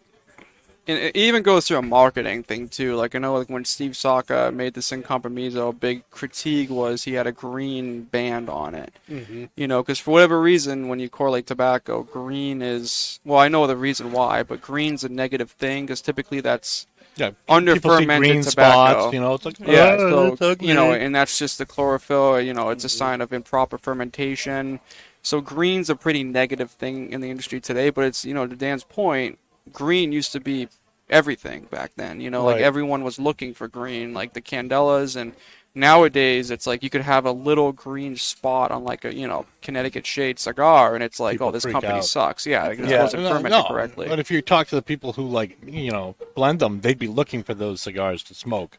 and it even goes through a marketing thing too. Like I know like when Steve Saka made the Sin Compromiso, a big critique was he had a green band on it. Mm-hmm. You know, because for whatever reason, when you correlate tobacco, green is, well, I know the reason why, but green's a negative thing because typically that's Yeah, under people see fermented green tobacco. spots, you know, it's like, Yeah, "Oh, so that's you know, ugly." and that's just the chlorophyll. You know, it's a sign of improper fermentation. So green's a pretty negative thing in the industry today. But it's, you know, to Dan's point, green used to be everything back then. You know, like Right. everyone was looking for green, like the Candelas, and nowadays it's like you could have a little green spot on like a, you know, Connecticut shade cigar, and it's like, People oh, this freak company out. sucks. Yeah, like, this Yeah. wasn't fermented correctly. But if you talk to the people who like, you know, blend them, they'd be looking for those cigars to smoke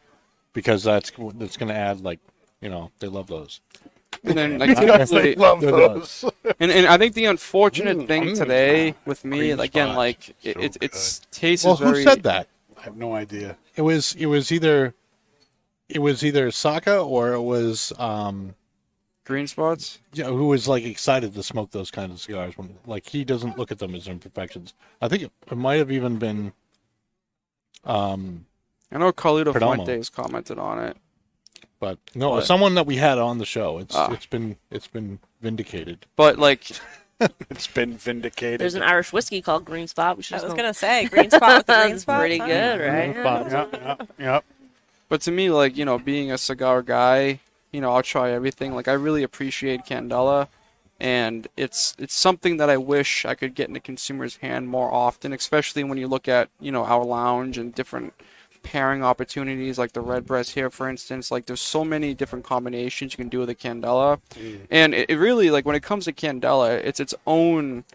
because that's going to add like, you know, they love those. And then like I typically, love those. and I think the unfortunate thing onions, today with me, green again, spots. like So it's tastes Well, very. who said that? I have no idea. It was either Saka or it was Green spots? who was like excited to smoke those kind of cigars when like he doesn't look at them as imperfections. I think it might have even been I know Carlito Perdomo. Fuentes commented on it. but no, What? someone that we had on the show. Ah. It's been vindicated. But like, It's been vindicated. There's an Irish whiskey called Green Spot. We should I was smoke. going to say, green spot with the green That's spot. pretty good, right? Yep. but to me, like, you know, being a cigar guy, you know, I'll try everything. Like, I really appreciate Candela, and it's something that I wish I could get in the consumer's hand more often, especially when you look at, you know, our lounge and different pairing opportunities, like the red breast here, for instance. Like, there's so many different combinations you can do with a Candela, and it really, like, when it comes to Candela, it's its own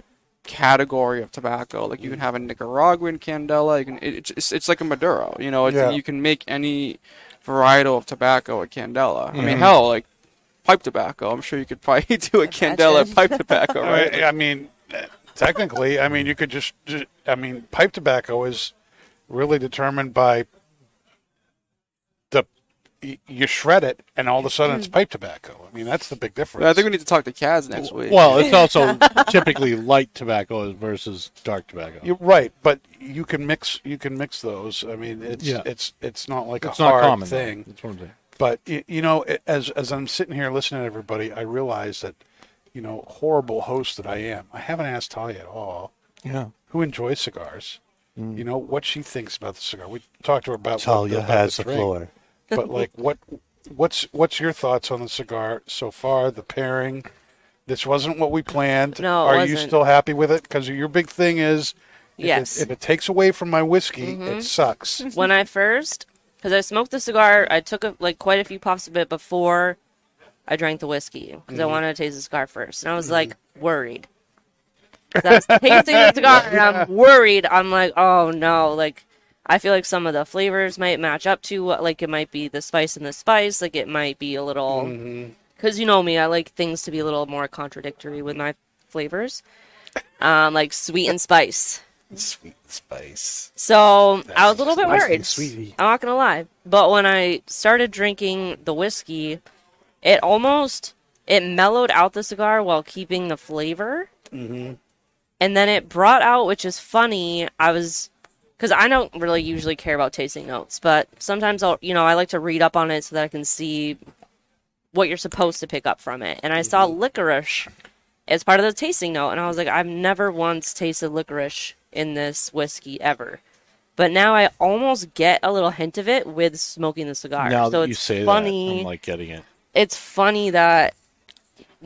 category of tobacco. Like, you can have a Nicaraguan Candela. You can, it's like a Maduro. You know, Yeah. you can make any varietal of tobacco a Candela. I mean, hell, like pipe tobacco. I'm sure you could probably do a Candela Imagine. pipe tobacco, right? I mean, technically, I mean, you could I mean, pipe tobacco is really determined by you shred it, and all of a sudden it's pipe tobacco. I mean, that's the big difference. But I think we need to talk to Kaz next week. Well, it's also typically light tobacco versus dark tobacco. You're right, but you can mix those. I mean, it's Yeah. it's not like It's a not hard common thing. though. That's what I'm saying. But you know, as I'm sitting here listening to everybody, I realize that, you know, horrible host that I am, I haven't asked Talia at all, Yeah. who enjoys cigars. You know what she thinks about the cigar. We talked to her about Talia about has the drink. floor. But like, what's your thoughts on the cigar so far? The pairing. This wasn't what we planned. No, it Are you wasn't. still happy with it? Because your big thing is, Yes. if it takes away from my whiskey, it sucks. When I first, because I smoked the cigar, I took like quite a few puffs of it before I drank the whiskey because I wanted to taste the cigar first, and I was like worried. 'Cause I was tasting the cigar and I'm worried. I'm like, oh no, like I feel like some of the flavors might match up to like it might be the spice and the spice, like it might be a little. Because you know me, I like things to be a little more contradictory with my flavors, like sweet and spice. Sweet spice. So I was a little bit Spicy, worried. sweetie. I'm not gonna lie. But when I started drinking the whiskey, it mellowed out the cigar while keeping the flavor. And then it brought out, which is funny, because I don't really usually care about tasting notes, but sometimes I like to read up on it so that I can see what you're supposed to pick up from it. And I saw licorice as part of the tasting note, and I was like, I've never once tasted licorice in this whiskey ever. But now I almost get a little hint of it with smoking the cigar. Now so that you it's say funny. that, I'm like getting it. It's funny that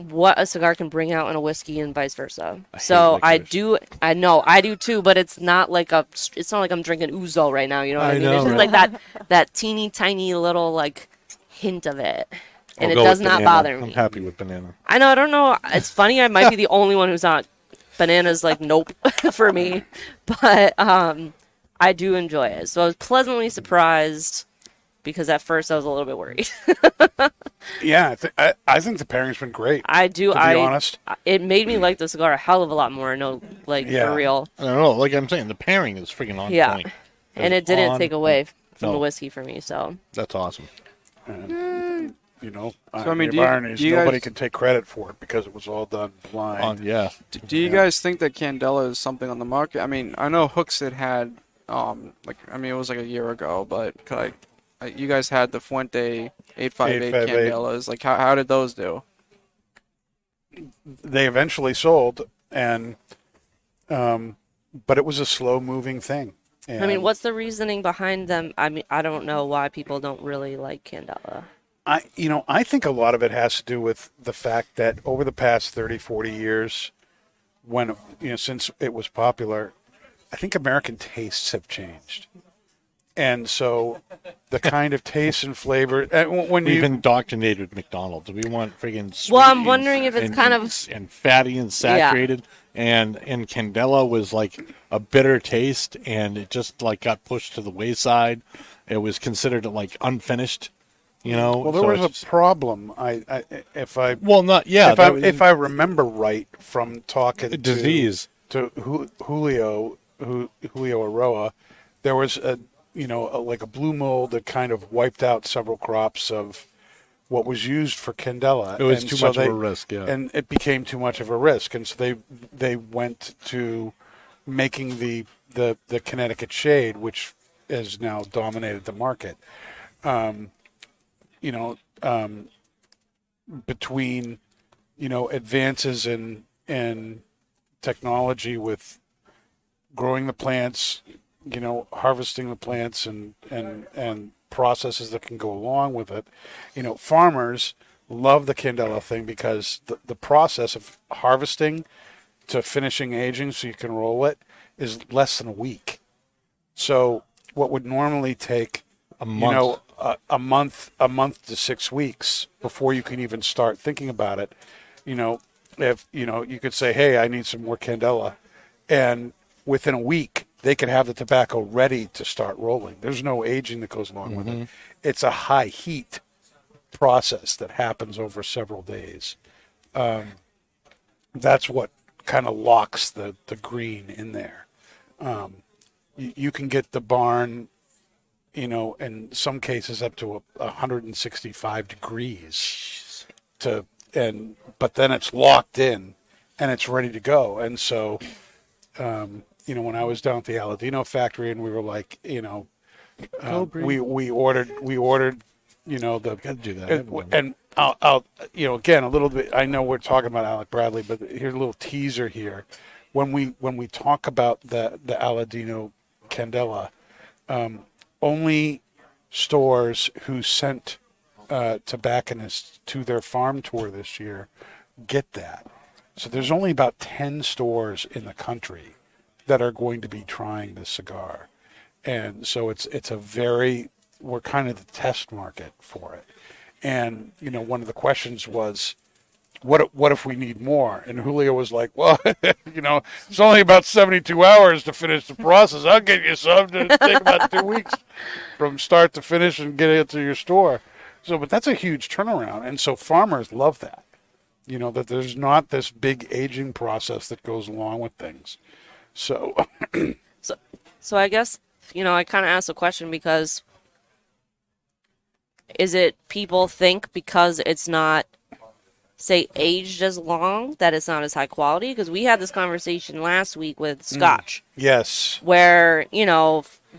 what a cigar can bring out in a whiskey and vice versa. hate So licorice. I know, I do too, but it's not like I'm drinking ouzo right now. You know what I mean? know, It's just right? like that teeny tiny little like hint of it, and I'll it go does with not banana. bother I'm me. happy with banana. I know. I don't know. It's funny. I might be the only one who's not. Bananas like nope for me, but I do enjoy it. So I was pleasantly surprised because at first I was a little bit worried. Yeah, I think the pairing's been great. I do. To be honest, It made me like the cigar a hell of a lot more. No, like Yeah. for real. I don't know. Like I'm saying, the pairing is freaking on Yeah. point. And it It's didn't on take away from No. the whiskey for me. So That's awesome. you know, I mean, the do you- irony is do you nobody guys- can take credit for it because it was all done blind. Yeah. Do you guys think that Candela is something on the market? I mean, I know Hooks had, it was like a year ago, but you guys had the Fuente 858 858. Candelas. Like, how did those do? They eventually sold, and but it was a slow moving thing. I mean, And what's the reasoning behind them? I mean, I don't know why people don't really like Candela. I think a lot of it has to do with the fact that over the past 30, 40 years, when since it was popular, I think American tastes have changed. And so the kind of taste and flavor when We've you indoctrinated with McDonald's. We want freaking sweet. Well, I'm wondering if it's and- kind of- and fatty and saturated. And Candela was like a bitter taste, and it just like got pushed to the wayside. It was considered like unfinished. well, there so was it's- a problem. If I if I remember right from talking disease. to Julio Aroa, there was like a blue mold that kind of wiped out several crops of what was used for Candela. It was And too so much of a risk, yeah. And it became too much of a risk, and so they went to making the Connecticut Shade, which has now dominated the market. Between advances in technology with growing the plants, harvesting the plants and processes that can go along with it. Farmers love the Candela thing because the process of harvesting to finishing aging so you can roll it is less than a week. So what would normally take A month. a month to 6 weeks before you can even start thinking about it. If you could say, hey, I need some more Candela, and within a week they could have the tobacco ready to start rolling. There's no aging that goes along with it. It's a high heat process that happens over several days. That's what kind of locks the green in there. You can get the barn, in some cases up to 165 degrees but then it's locked in and it's ready to go. And so, when I was down at the Aladino factory and we were like, we ordered, Gotta do that. and I'll again, a little bit, I know we're talking about Alec Bradley, but here's a little teaser here. When we talk about the Aladino Candela, only stores who sent tobacconists to their farm tour this year get that. So there's only about 10 stores in the country that are going to be trying this cigar. And so we're kind of the test market for it. And, one of the questions was, what if we need more? And Julio was like, well, it's only about 72 hours to finish the process. I'll get you some. It'll take about 2 weeks from start to finish and get it to your store. So, but that's a huge turnaround. And so farmers love that, that there's not this big aging process that goes along with things. So, So I guess, I kind of asked the question because is it people think because it's not, say, aged as long that it's not as high quality? Because we had this conversation last week with Scotch yes. where,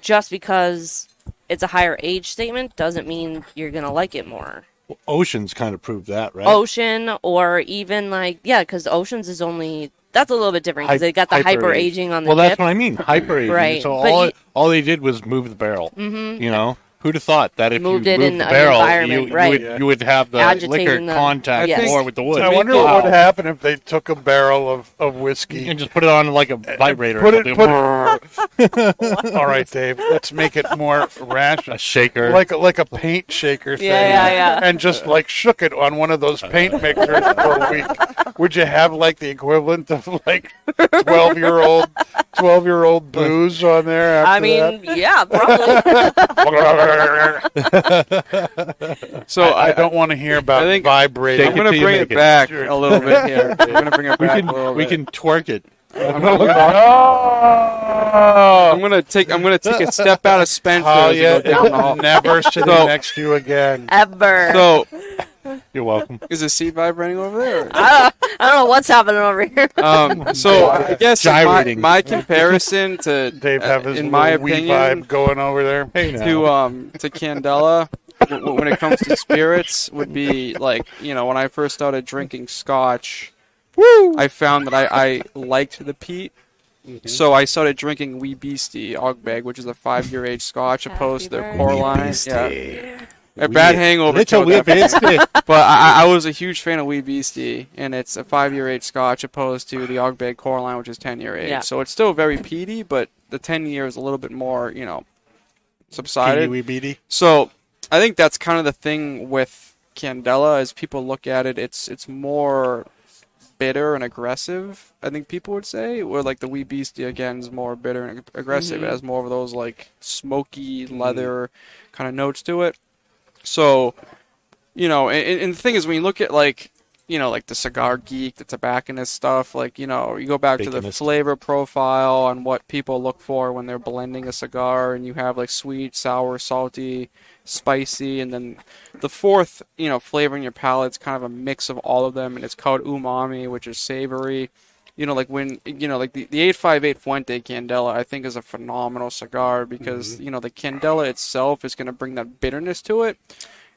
just because it's a higher age statement doesn't mean you're going to like it more. Oceans kind of proved that, right? Ocean or even because Oceans is only... That's a little bit different because they got the hyper aging on the Well, that's tip. what I mean, hyper aging. Right. So But all they did was move the barrel. You know, Who'd have thought that if Moved you it moved in the an barrel, environment, right. you would have the Agitating liquor the- contact Yes. more with the wood. I wonder what would happen if they took a barrel of whiskey. And just put it on like a vibrator. Put or it. something. All right, Dave. Let's make it more rational. A shaker. Like a paint shaker thing. Yeah. And just like shook it on one of those paint mixers for a week. Would you have like the equivalent of like 12-year-old booze on there? After I mean, yeah, probably. that? So I don't want to hear about I think- vibrating. I'm gonna till you bring make it it. back Sure. a little bit here. I'm gonna bring it we back can a little we bit. can twerk it. I'm Oh, gonna take a step out of Spencer's Talia and go down the hall. never sitting So- next to you again. Ever. So, You're welcome. is the seat vibrating over there? I don't know what's happening over here. So I guess Gyrating. my comparison to Dave have his in my little wee opinion vibe going over there. Hey now. to Candela when it comes to spirits would be like, when I first started drinking scotch, I found that I liked the peat. So I started drinking Wee Beastie Ogbeg, which is a 5-year age scotch, opposed to their core line. Yeah. A bad hangover. Little killed wee that. beastie. But I was a huge fan of Wee Beastie, and it's a 5-year age scotch opposed to the Ogbeg core line, which is 10-year age. Yeah. So it's still very peaty, but the 10 year is a little bit more, subsided. Wee beady. So I think that's kind of the thing with Candela, as people look at it, it's more bitter and aggressive, I think people would say, where like the Wee Beastie again is more bitter and aggressive. It has more of those like smoky leather kind of notes to it. So, and the thing is, when you look at like the Cigar Geek, the tobacconist stuff, like, you go back to the Baconist. flavor profile on what people look for when they're blending a cigar, and you have like sweet, sour, salty, spicy, and then the fourth, flavor in your palate's kind of a mix of all of them, and it's called umami, which is savory. Like when, like the 858 Fuente Candela, I think is a phenomenal cigar because, the Candela itself is going to bring that bitterness to it.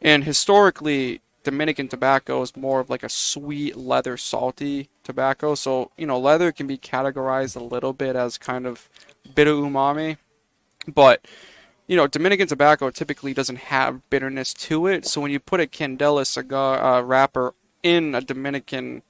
And historically, Dominican tobacco is more of like a sweet, leather, salty tobacco. So, leather can be categorized a little bit as kind of bitter umami. But, Dominican tobacco typically doesn't have bitterness to it. So when you put a Candela cigar wrapper in a Dominican,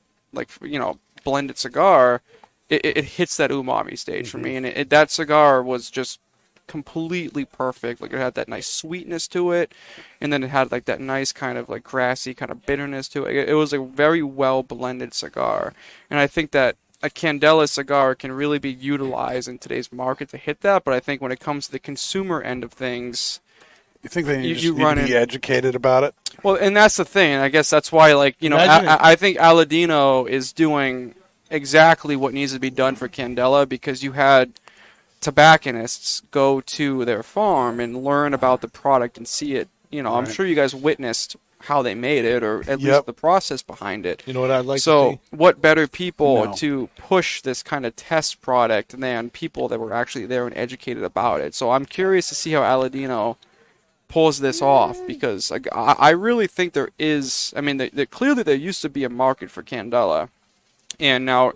blended cigar, it hits that umami stage for me. And that cigar was just completely perfect. Like, it had that nice sweetness to it, and then it had like that nice kind of like grassy kind of bitterness to it. It was a very well blended cigar, and I think that a Candela cigar can really be utilized in today's market to hit that. But I think when it comes to the consumer end of things, You think they You- just you need run to be in- educated about it? well, and that's the thing. I guess that's why, like, Imagine it- I think Aladino is doing exactly what needs to be done for Candela, because you had tobacconists go to their farm and learn about the product and see it. I'm Right. sure you guys witnessed how they made it, or at Yep. least the process behind it. You know what I'd like to So, see? what better people No. to push this kind of test product than people that were actually there and educated about it? So, I'm curious to see how Aladino pulls this off, because like, I really think there is. I mean, clearly there used to be a market for Candela, and now,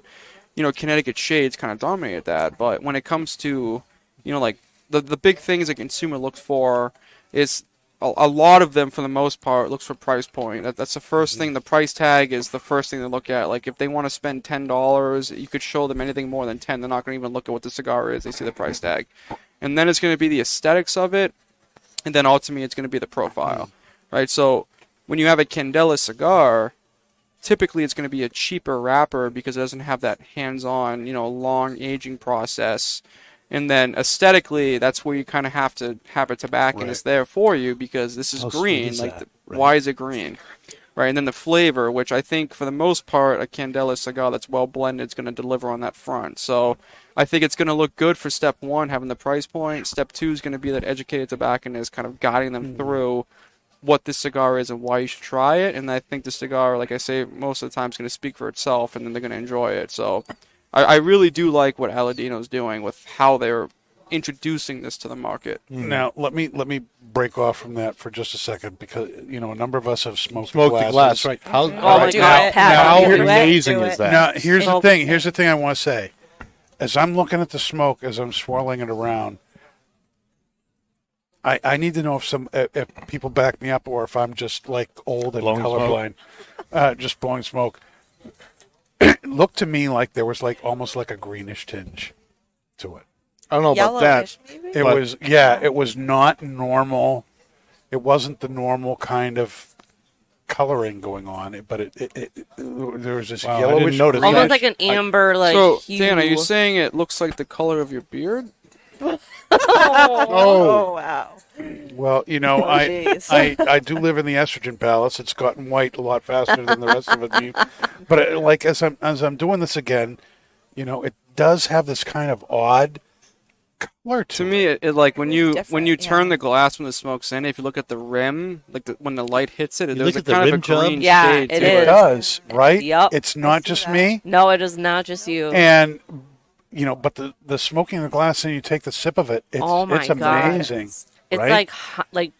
Connecticut Shades kind of dominated that. But when it comes to, like the big things a consumer looks for is a lot of them, for the most part, looks for price point. That's the first thing. The price tag is the first thing they look at. Like, if they want to spend $10, you could show them anything more than 10. They're not going to even look at what the cigar is. They see the price tag, and then it's going to be the aesthetics of it, and then ultimately it's going to be the profile, right? So when you have a Candela cigar, typically it's going to be a cheaper wrapper because it doesn't have that hands-on, long aging process. And then aesthetically, that's where you kind of have to have a tobacconist there for you, because this is How sweet green. is Like, that? Right. why is it green? Right, and then the flavor, which I think for the most part, a Candela cigar that's well blended is going to deliver on that front. So I think it's going to look good for step one, having the price point. Step two is going to be that educated tobacconist kind of guiding them through what this cigar is and why you should try it. And I think the cigar, like I say, most of the time is going to speak for itself, and then they're going to enjoy it. So I really do like what Aladino's doing with how they're introducing this to the market. Now, let me break off from that for just a second, because a number of us have smoked Smoke the glasses. glass, right? How, Oh my my God. God, Pat, how do it. amazing Do is it. that? Now, here's the Smoke. thing. Here's the thing I want to say. As I'm looking at the smoke, as I'm swirling it around, I need to know if people back me up or if I'm just like old and Blowing colorblind, just blowing smoke. It looked to me like there was like almost like a greenish tinge to it. I don't know about that. Yellowish, maybe? It was not normal. It wasn't the normal kind of coloring going on, but there was this Wow, I yellowish, didn't notice Almost that. like an amber, like So, hue. Dan, are you saying it looks like the color of your beard? Oh, wow. Well, you know, jeez. I do live in the estrogen palace. It's gotten white a lot faster than the rest of it. But like as I'm doing this again, you know, it does have this kind of odd color to To me, it like when you different, turn yeah. the glass when the smoke's in, if you look at the rim, like when the light hits it, You there's look a at the kind of a rim job? green Yeah, shade it to It is. does, right? Yep. It's not see just that. me. No, it is not just you. And you know, but the smoking the glass and you take the sip of it, Oh my it's God. amazing. It's right? like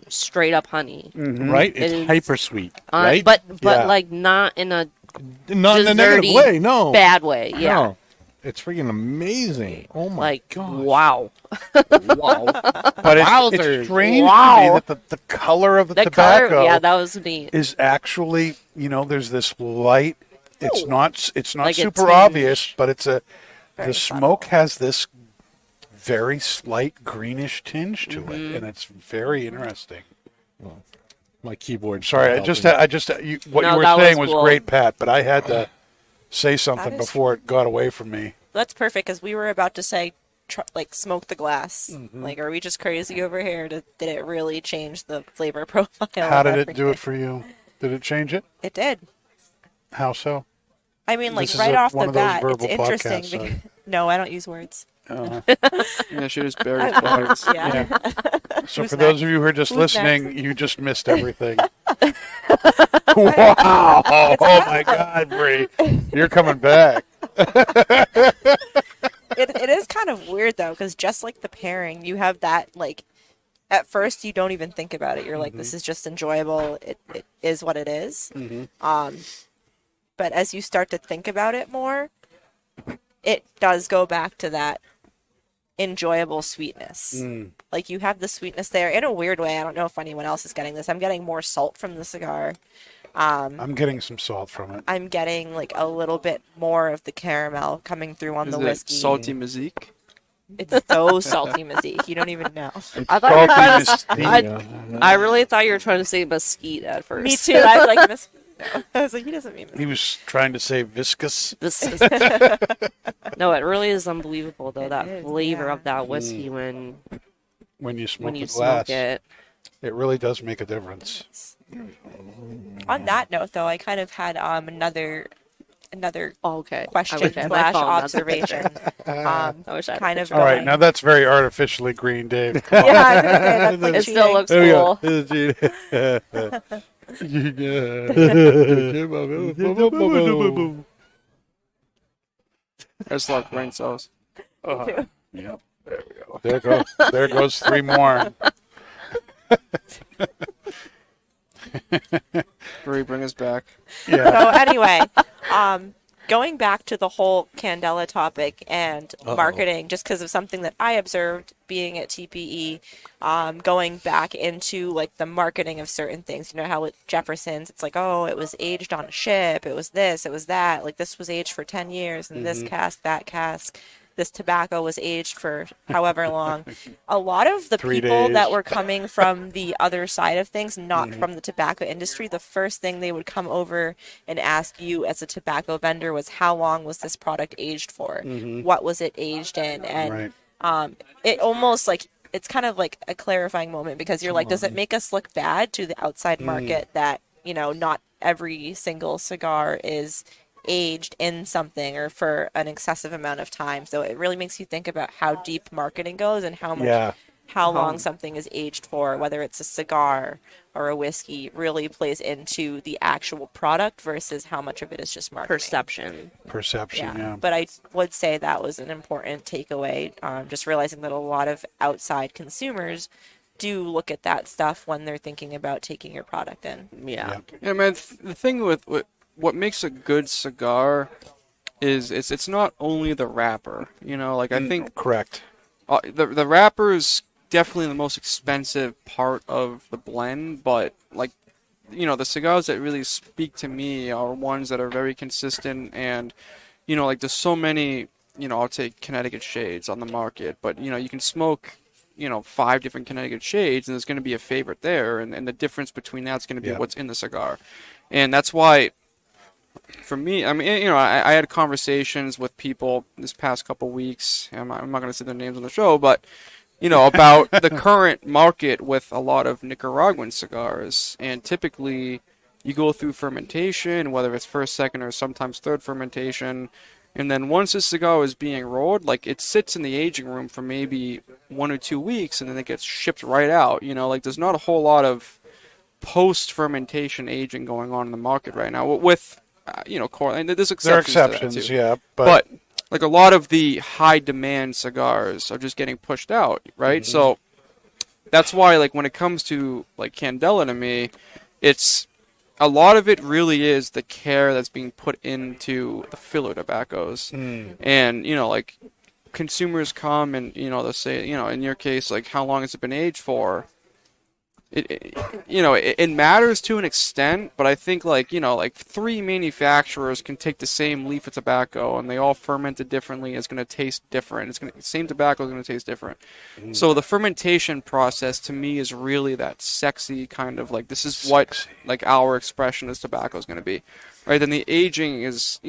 straight up honey. Right? It It's is- hyper sweet, right? But Yeah. like not in a not in a negative desserty, way. No, bad way. Yeah. No. It's freaking amazing. Oh my Like gosh. wow. wow. But Wowzers. it's strange to Wow. me that the color of the That tobacco color, yeah, that was neat. is actually, you know, there's this light. It's not Like a super tinge. obvious, but it's the Very smoke has this very slight greenish tinge to Mm-hmm. it, and it's very interesting. My keyboard. Sorry, what No, you that were saying was was cool. great, Pat, but I had to say something That is- before it got away from me. That's perfect because we were about to say, like, smoke the glass. Like, are we just crazy over here? Did it really change the flavor profile? How of did it do everything? it for you? Did it change it? It did. How so? I mean, like, This is right off one the of those bat, it's verbal interesting. podcasts, so- Because, no, I don't use words. Yeah, she just buried words. Yeah. So Who's for those next? of you who are just Who's listening, you just missed everything. Wow! Oh my God, Bree, you're coming back. It is kind of weird, though, because just like the pairing, you have that, like, at first you don't even think about it. You're like, this is just enjoyable. It is what it is. But as you start to think about it more, it does go back to that enjoyable sweetness. Like you have the sweetness there in a weird way. I don't know if anyone else is getting this. I'm getting more salt from the cigar. I'm getting some salt from it. I'm getting like a little bit more of the caramel coming through on Is the it whiskey. salty Mazik? It's so salty, Mazik. You don't even know. I thought you were trying to, Salty I really thought you were trying to say mesquite at first. Me too. I was like, no. I was like, he doesn't mean He was trying to say viscous. This is- no, it really is unbelievable though. That is, flavor yeah. of that whiskey when When you smoke you the glass, smoke it. it really does make a difference. On that note, though, I kind of had another Oh, okay. I question wish I had my slash phone. That's- observation. I wish I had Kind a of picture. All right, going- now that's very artificially green, Dave. Yeah, I was gonna say, that's like It still cheating. looks cool. I just love brain cells. Yep. There we go. There goes. There goes three more. Bree, bring us back. Yeah. So anyway, going back to the whole Candela topic and marketing, just because of something that I observed being at TPE, going back into like the marketing of certain things. You know how with Jefferson's, it's like, oh, it was aged on a ship, it was this, it was that. Like this was aged for 10 years, and this cask, that cask. This tobacco was aged for however long. A lot of the 3 people days. that were coming from the other side of things, not from the tobacco industry, the first thing they would come over and ask you as a tobacco vendor was, how long was this product aged for? What was it aged in? And Right. it almost like, it's kind of like a clarifying moment because you're like, does it make us look bad to the outside market that, you know, not every single cigar is aged in something or for an excessive amount of time? So it really makes you think about how deep marketing goes and how much Yeah. how long something is aged for, whether it's a cigar or a whiskey, really plays into the actual product versus how much of it is just marketing. Perception. Perception. Yeah. But I would say that was an important takeaway, just realizing that a lot of outside consumers do look at that stuff when they're thinking about taking your product in. Yeah. Yeah, man. The thing with what makes a good cigar is it's not only the wrapper. You know, like I think Correct. the wrappers definitely the most expensive part of the blend, but like, the cigars that really speak to me are ones that are very consistent and, like there's so many, I'll take Connecticut shades on the market, but, you can smoke, 5 different Connecticut shades and there's going to be a favorite there. And the difference between that's going to be what's in the cigar. And that's why, for me, I mean, I had conversations with people this past couple weeks. I'm not going to say their names on the show, but, about the current market with a lot of Nicaraguan cigars. And typically, you go through fermentation, whether it's first, second, or sometimes third fermentation. And then once a cigar is being rolled, like it sits in the aging room for maybe 1 or 2 weeks, and then it gets shipped right out. Like there's not a whole lot of post-fermentation aging going on in the market right now. With and there's exceptions. There are exceptions, to that too. yeah, But like a lot of the high-demand cigars are just getting pushed out, right? So that's why, like when it comes to like Candela, to me, it's a lot of it really is the care that's being put into the filler tobaccos. And, like consumers come and, they'll say, in your case, like how long has it been aged for? It matters to an extent, but I think like 3 manufacturers can take the same leaf of tobacco and they all ferment it differently. It's going to taste different. The same tobacco is going to taste different. So the fermentation process to me is really that sexy kind of like, this is what like our expression as tobacco is going to be. Right, then the aging is,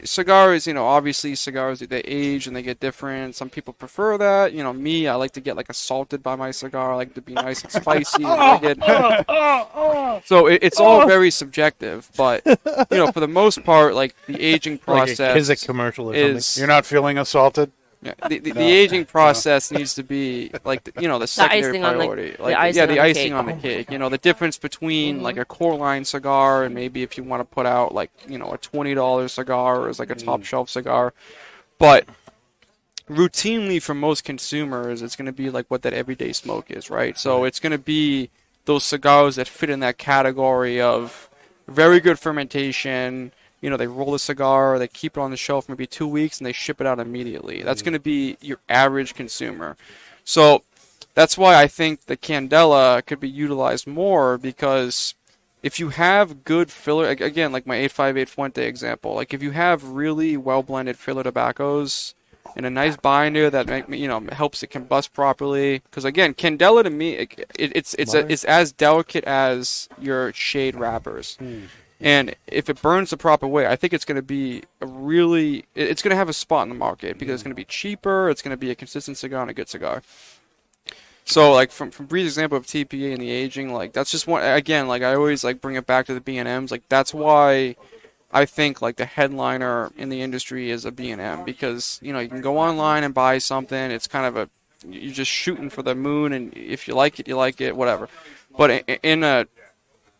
cigars, obviously cigars, they age and they get different. Some people prefer that. Me, I like to get like assaulted by my cigar. I like to be nice and spicy. So it's all very subjective. But, for the most part, like the aging process Like a Kizik commercial or is... something. You're not feeling assaulted? Yeah, the aging process needs to be like the secondary icing on the- priority. the Like icing on the the icing cake. on the cake. The difference between like a core line cigar and maybe if you want to put out like a $20 cigar or is like a top shelf cigar, but routinely for most consumers, it's going to be like what that everyday smoke is, right? So it's going to be those cigars that fit in that category of very good fermentation. They roll a cigar, they keep it on the shelf maybe 2 weeks, and they ship it out immediately. That's going to be your average consumer. So that's why I think the Candela could be utilized more, because if you have good filler, again, like my 858 Fuente example, like if you have really well-blended filler tobaccos and a nice binder that helps it combust properly, because again, Candela to me, it's as delicate as your shade wrappers. And if it burns the proper way, I think it's going to be it's going to have a spot in the market because it's going to be cheaper, it's going to be a consistent cigar and a good cigar. So, like, from Bree's example of TPA and the aging, like, that's just one, again, like, I always, like, bring it back to the B&Ms. Like, that's why I think, like, the headliner in the industry is a B&M because, you can go online and buy something. It's kind of you're just shooting for the moon, and if you like it, whatever. But in a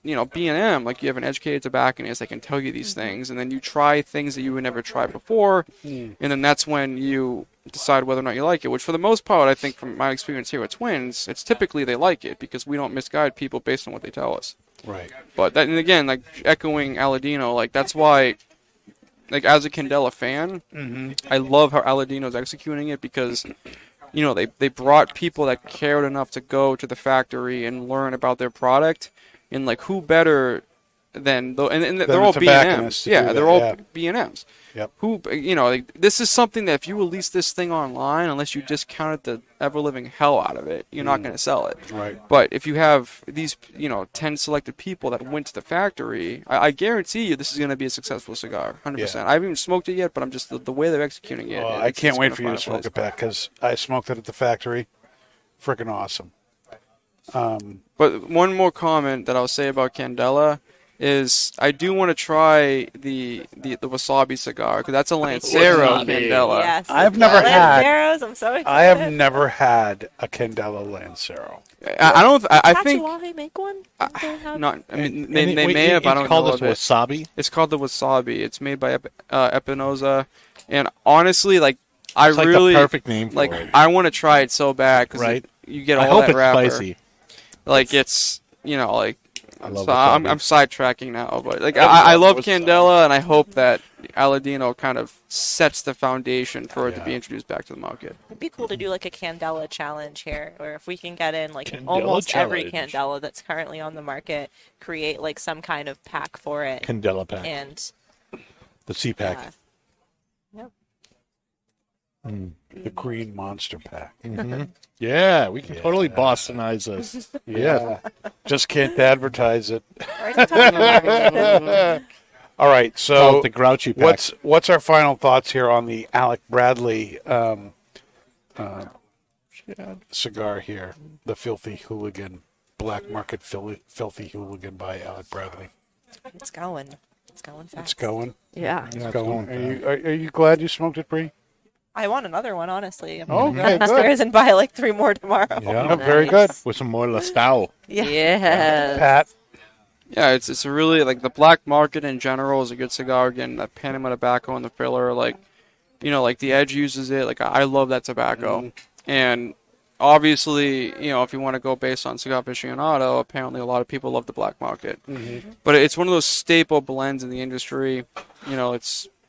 B&M, like you have an educated tobacconist that can tell you these things, and then you try things that you would never try before, and then that's when you decide whether or not you like it, which for the most part, I think from my experience here at Twins, it's typically they like it because we don't misguide people based on what they tell us. Right. But that, and again, like echoing Aladino, like that's why, like as a Candela fan, I love how Aladino's executing it because they brought people that cared enough to go to the factory and learn about their product. And like, who better than they're all B&Ms? Yeah, they're all B&Ms. Yep. Who like, this is something that if you release this thing online, unless you discounted the ever living hell out of it, you're not going to sell it. Right. But if you have these 10 selected people that went to the factory, I guarantee you this is going to be a successful cigar, 100%. I haven't even smoked it yet, but I'm just the way they're executing it. Well, I can't wait for you to smoke it back because I smoked it at the factory. Freaking awesome. But one more comment that I'll say about Candela is I do want to try the wasabi cigar because that's a Lancero Candela. Yes. I've never had. Lanceros, I'm so excited. I have never had a Candela Lancero. I think Tachiwahe make one? not. I mean, they may have. I don't know. Call this of it. wasabi. It's called the wasabi. It's made by Epinosa, and honestly, like I It's like really the perfect name for like. it. I want to try it so bad because Right. you get I all hope that it's wrapper. spicy. Like it's like love So wasabi. I'm sidetracking now, but like I love Candela, and I hope that Aladino kind of sets the foundation for it to be introduced back to the market. It'd be cool to do like a Candela challenge here, or if we can get in like Candela almost every challenge. Candela that's currently on the market, create like some kind of pack for it, Candela pack. and The C pack. The Green Monster Pack. Yeah, we can totally Bostonize this. Yeah. Just can't advertise it. already talking about it. All right, Call so it the Grouchy pack. what's our final thoughts here on the Alec Bradley cigar here? The Filthy Hooligan, Black Market Filthy Hooligan by Alec Bradley. It's going fast. It's going. Yeah. It's going. Are you glad you smoked it, Bree? I want another one, honestly. I'm Okay, gonna go good. upstairs and buy like 3 more tomorrow. Yeah, very good. With some more Lustau. Yeah. Pat, Yeah, it's a really like the black market in general is a good cigar. Again, that Panama tobacco and the filler, like like the Edge uses it. Like I love that tobacco, and obviously, if you want to go based on cigar aficionado, apparently a lot of people love the black market. But it's one of those staple blends in the industry.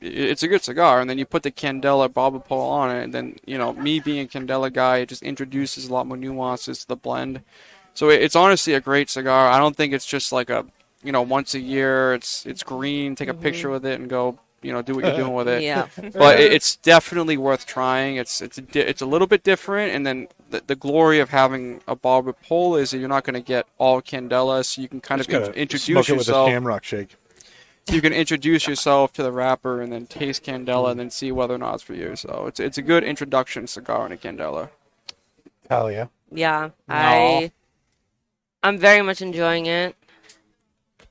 It's a good cigar, and then you put the Candela Barber pole on it, and then me being a Candela guy, it just introduces a lot more nuances to the blend. So it's honestly a great cigar. I don't think it's just like a once a year. It's green, take a picture with it, and go do what you're doing with it. Yeah. But it's definitely worth trying. It's a little bit different, and then the glory of having a Barber pole is that you're not going to get all Candela, so you can kind of introduce Smoke it with a yourself. Shamrock Shake. You can introduce yourself to the wrapper and then taste Candela and then see whether or not it's for you. So it's a good introduction cigar in a Candela. Talia. Yeah. I'm very much enjoying it.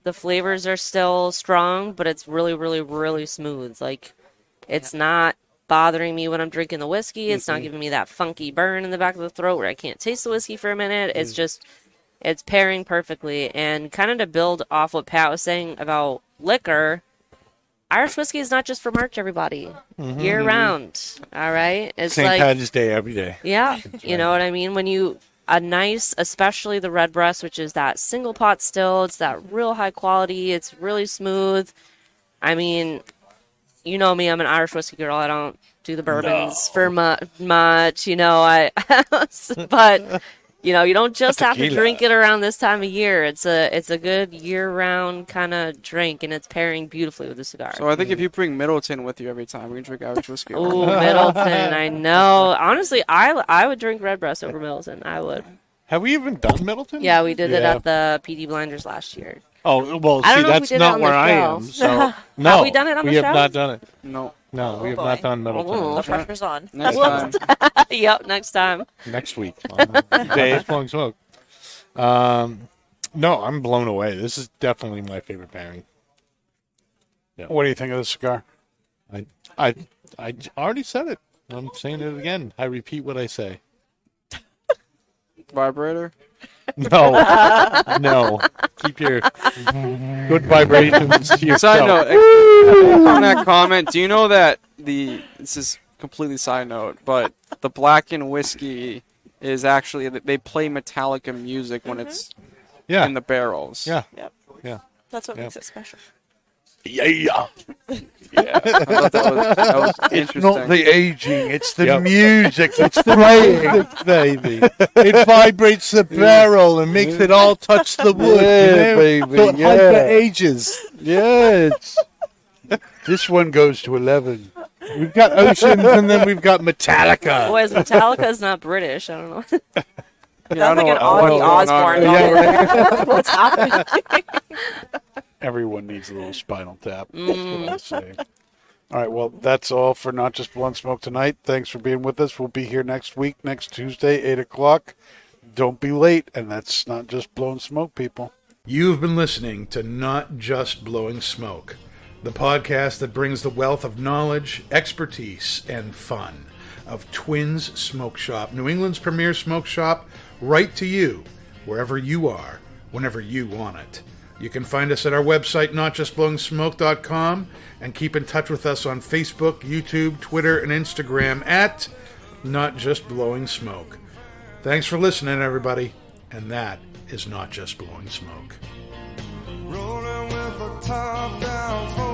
The flavors are still strong, but it's really, really, really smooth. Like, it's not bothering me when I'm drinking the whiskey. It's not giving me that funky burn in the back of the throat where I can't taste the whiskey for a minute. It's just, it's pairing perfectly. And kind of to build off what Pat was saying about liquor, Irish whiskey is not just for March, everybody. Year round. All right? It's St. like, Patty's Day every day. yeah, you know what I mean? When you, a nice, especially the red breast, which is that single pot still, it's that real high quality, it's really smooth. I mean, you know me, I'm an Irish whiskey girl. I don't do the bourbons for much, but you don't just have to drink it around this time of year. It's a good year-round kind of drink, and it's pairing beautifully with the cigar. So I think if you bring Middleton with you every time, we can drink Irish whiskey. Ooh, Middleton, I know. Honestly, I would drink Redbreast over Middleton. I would. Have we even done Middleton? Yeah, we did it Yeah. at the PD Blinders last year. Oh, well, I see, don't know if we that's did it not on where the I show. am. So, no. Have we done it on the We show? have not done it. No. No, we have boy. not done Middleton. Ooh. The pressure's on. Next time. Yep, next time. Next week. Day of Blowing Smoke. No, I'm blown away. This is definitely my favorite pairing. What do you think of the cigar? I already said it. I'm saying it again. I repeat what I say. Vibrator. No. No. Keep your good vibrations to yourself. Side note, on that comment, do you know that this is completely side note, but the Blackened whiskey is actually, they play Metallica music when it's Yeah. in the barrels. Yeah. Yep. Yeah. That's what makes it special. Yeah. I thought that was interesting. Not the aging, it's the Yep. music, it's the playing. Baby. It vibrates the barrel and makes it all touch the wood. Yeah, baby, So it yeah. hyper ages. Yes. This one goes to 11. We've got Oceans and then we've got Metallica. Boys, Metallica is not British. I don't know. Yeah, I Sounds like know an Ozzy what's going on. Osbourne. What's happening? Everyone needs a little spinal tap. That's what I say. All right, well, that's all for Not Just Blunt Smoke tonight. Thanks for being with us. We'll be here next week, next Tuesday, 8 o'clock. Don't be late, and that's Not Just Blowing Smoke, people. You've been listening to Not Just Blowing Smoke, the podcast that brings the wealth of knowledge, expertise, and fun of Twins Smoke Shop, New England's premier smoke shop, right to you, wherever you are, whenever you want it. You can find us at our website, notjustblowingsmoke.com, and keep in touch with us on Facebook, YouTube, Twitter, and Instagram at Not Just Blowing Smoke. Thanks for listening, everybody, and that is Not Just Blowing Smoke. Rolling with the top down.